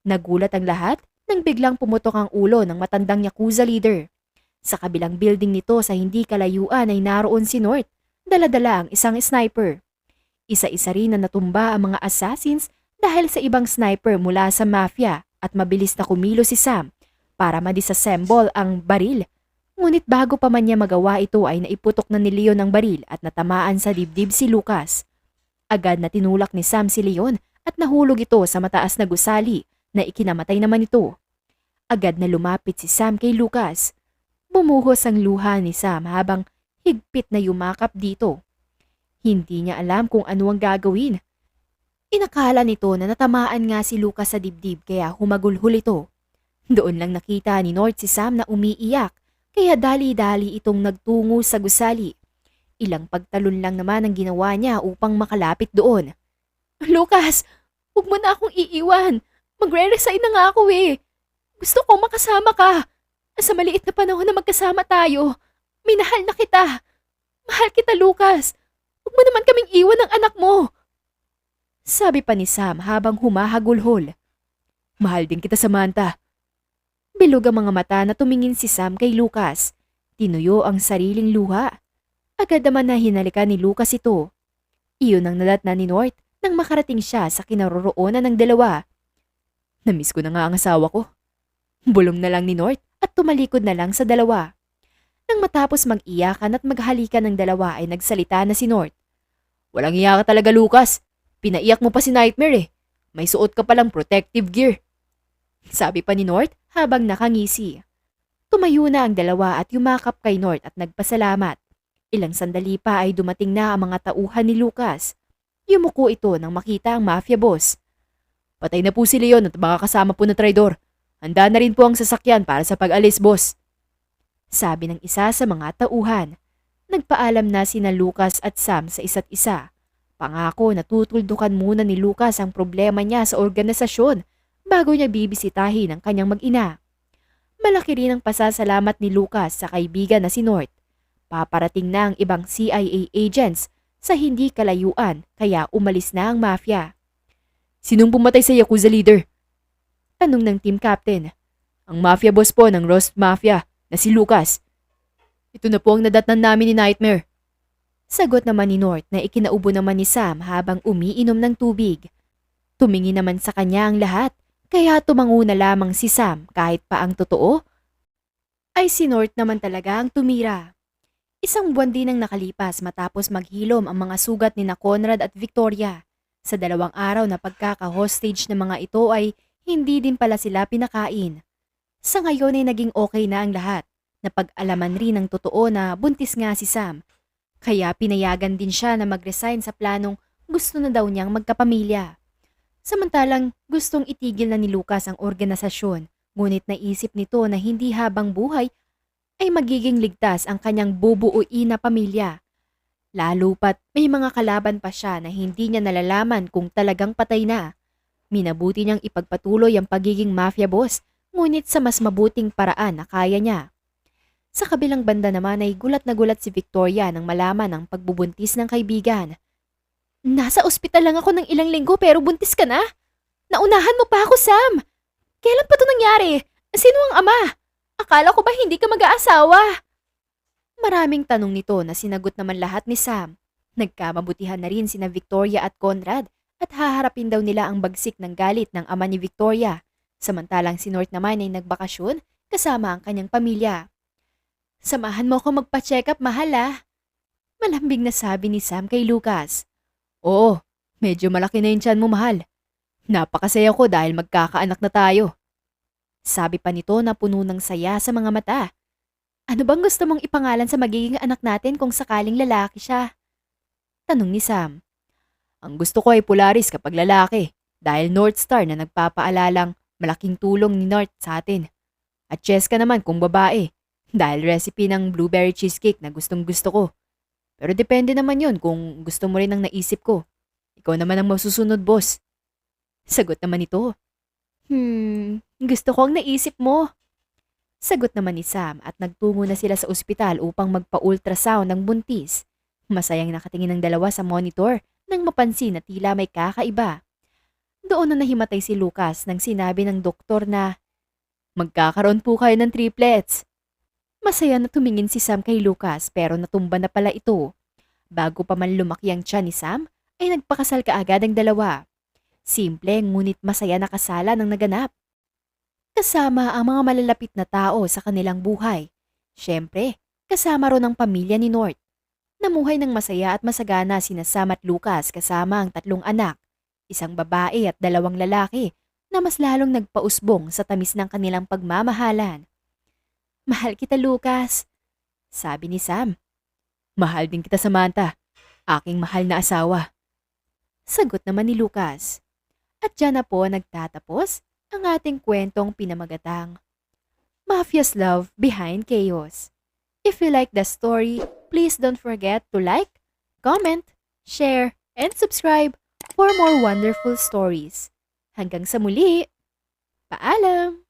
Nagulat ang lahat nang biglang pumutok ang ulo ng matandang Yakuza leader. Sa kabilang building nito sa hindi kalayuan ay naroon si North, dala-dala ang isang sniper. Isa-isa rin na natumba ang mga assassins dahil sa ibang sniper mula sa mafia at mabilis na kumilo si Sam para ma-disassemble ang baril. Ngunit bago pa man niya magawa ito ay naiputok na ni Leon ang baril at natamaan sa dibdib si Lucas. Agad na tinulak ni Sam si Leon at nahulog ito sa mataas na gusali na ikinamatay naman ito. Agad na lumapit si Sam kay Lucas. Bumuhos ang luha ni Sam habang higpit na yumakap dito. Hindi niya alam kung ano ang gagawin. Inakala nito na natamaan nga si Lucas sa dibdib kaya humagulhol ito. Doon lang nakita ni North si Sam na umiiyak kaya dali-dali itong nagtungo sa gusali. Ilang pagtalon lang naman ang ginawa niya upang makalapit doon. Lucas, huwag mo na akong iiwan. Magre-resign na nga ako eh. Gusto ko makasama ka. Sa maliit na panahon na magkasama tayo. Minahal na kita. Mahal kita, Lucas. Huwag mo naman kaming iwan ng anak mo. Sabi pa ni Sam habang humahagulhol. Mahal din kita, Samantha. Bilog ang mga mata na tumingin si Sam kay Lucas. Tinuyo ang sariling luha. Agad naman na hinalikan ni Lucas ito. Iyon ang nadatnan ni North nang makarating siya sa kinaroroonan ng dalawa. Namiss ko na nga ang asawa ko. Bulong na lang ni North at tumalikod na lang sa dalawa. Nang matapos mag-iyakan at maghalikan ng dalawa ay nagsalita na si North. Walang iya ka talaga, Lucas. Pinaiyak mo pa si Nightmare eh. May suot ka palang protective gear. Sabi pa ni North habang nakangisi. Tumayo na ang dalawa at yumakap kay North at nagpasalamat. Ilang sandali pa ay dumating na ang mga tauhan ni Lucas. Yumuko ito nang makita ang mafia boss. Patay na po si Leon at mga kasama po na traidor. Handa na rin po ang sasakyan para sa pag-alis, boss. Sabi ng isa sa mga tauhan. Nagpaalam na sina Lucas at Sam sa isa't isa. Pangako na tutuldukan muna ni Lucas ang problema niya sa organisasyon bago niya bibisitahin ang kanyang mag-ina. Malaki rin ang pasasalamat ni Lucas sa kaibigan na si North. Paparating na ang ibang CIA agents sa hindi kalayuan kaya umalis na ang mafia. Sinong pumatay sa Yakuza leader? Tanong ng team captain. Ang mafia boss po ng Rust Mafia na si Lucas. Ito na po ang nadatnan namin ni Nightmare. Sagot naman ni North na ikinaubo naman ni Sam habang umiinom ng tubig. Tumingin naman sa kanya ang lahat, kaya tumango na lamang si Sam kahit pa ang totoo ay si North naman talaga ang tumira. Isang buwan din ang nakalipas matapos maghilom ang mga sugat ni na Conrad at Victoria. Sa 2 araw na pagkaka-hostage ng mga ito ay hindi din pala sila pinakain. Sa ngayon ay naging okay na ang lahat. Napag-alaman rin ng totoo na buntis nga si Sam. Kaya pinayagan din siya na mag-resign sa planong gusto na daw niyang magkapamilya. Samantalang gustong itigil na ni Lucas ang organisasyon, ngunit naisip nito na hindi habang buhay ay magiging ligtas ang kanyang bubuuin na pamilya. Lalo pat may mga kalaban pa siya na hindi niya nalalaman kung talagang patay na. Minabuti niyang ipagpatuloy ang pagiging mafia boss, ngunit sa mas mabuting paraan na kaya niya. Sa kabilang banda naman ay gulat na gulat si Victoria nang malaman ang pagbubuntis ng kaibigan. Nasa ospital lang ako ng ilang linggo pero buntis ka na? Naunahan mo pa ako, Sam! Kailan pa ito nangyari? Sino ang ama? Akala ko ba hindi ka mag-aasawa? Maraming tanong nito na sinagot naman lahat ni Sam. Nagkamabutihan na rin sina Victoria at Conrad at haharapin daw nila ang bagsik ng galit ng ama ni Victoria. Samantalang si North naman ay nagbakasyon kasama ang kanyang pamilya. Samahan mo ako magpa-check up, mahal ah. Malambing na sabi ni Sam kay Lucas. Oo, medyo malaki na yung tiyan mo, mahal. Napakasaya ko dahil magkakaanak na tayo. Sabi pa nito na puno ng saya sa mga mata. Ano bang gusto mong ipangalan sa magiging anak natin kung sakaling lalaki siya? Tanong ni Sam. Ang gusto ko ay Polaris kapag lalaki dahil North Star na nagpapaalalang malaking tulong ni North sa atin. At Cheska naman kung babae dahil recipe ng blueberry cheesecake na gustong gusto ko. Pero depende naman yon kung gusto mo rin ang naisip ko. Ikaw naman ang masusunod, boss. Sagot naman ito. Gusto ko ang naisip mo. Sagot naman ni Sam at nagtungo na sila sa ospital upang magpa-ultrasound ng buntis. Masayang nakatingin ang dalawa sa monitor nang mapansin na tila may kakaiba. Doon na nahimatay si Lucas nang sinabi ng doktor na magkakaroon po kayo ng triplets. Masaya na tumingin si Sam kay Lucas pero natumba na pala ito. Bago pa man lumaki ang tiyan ni Sam, ay nagpakasal kaagad ang dalawa. Simple ngunit masaya na kasalan ang naganap. Kasama ang mga malalapit na tao sa kanilang buhay. Siyempre, kasama ron ang pamilya ni North. Namuhay ng masaya at masagana sina Sam at Lucas kasama ang 3 anak, 1 babae at 2 lalaki na mas lalong nagpausbong sa tamis ng kanilang pagmamahalan. Mahal kita, Lucas, sabi ni Sam. Mahal din kita, Samantha, aking mahal na asawa. Sagot naman ni Lucas. At dyan na po nagtatapos ang ating kwentong pinamagatang Mafia's Love Behind Chaos. If you like the story, please don't forget to like, comment, share, and subscribe for more wonderful stories. Hanggang sa muli, paalam!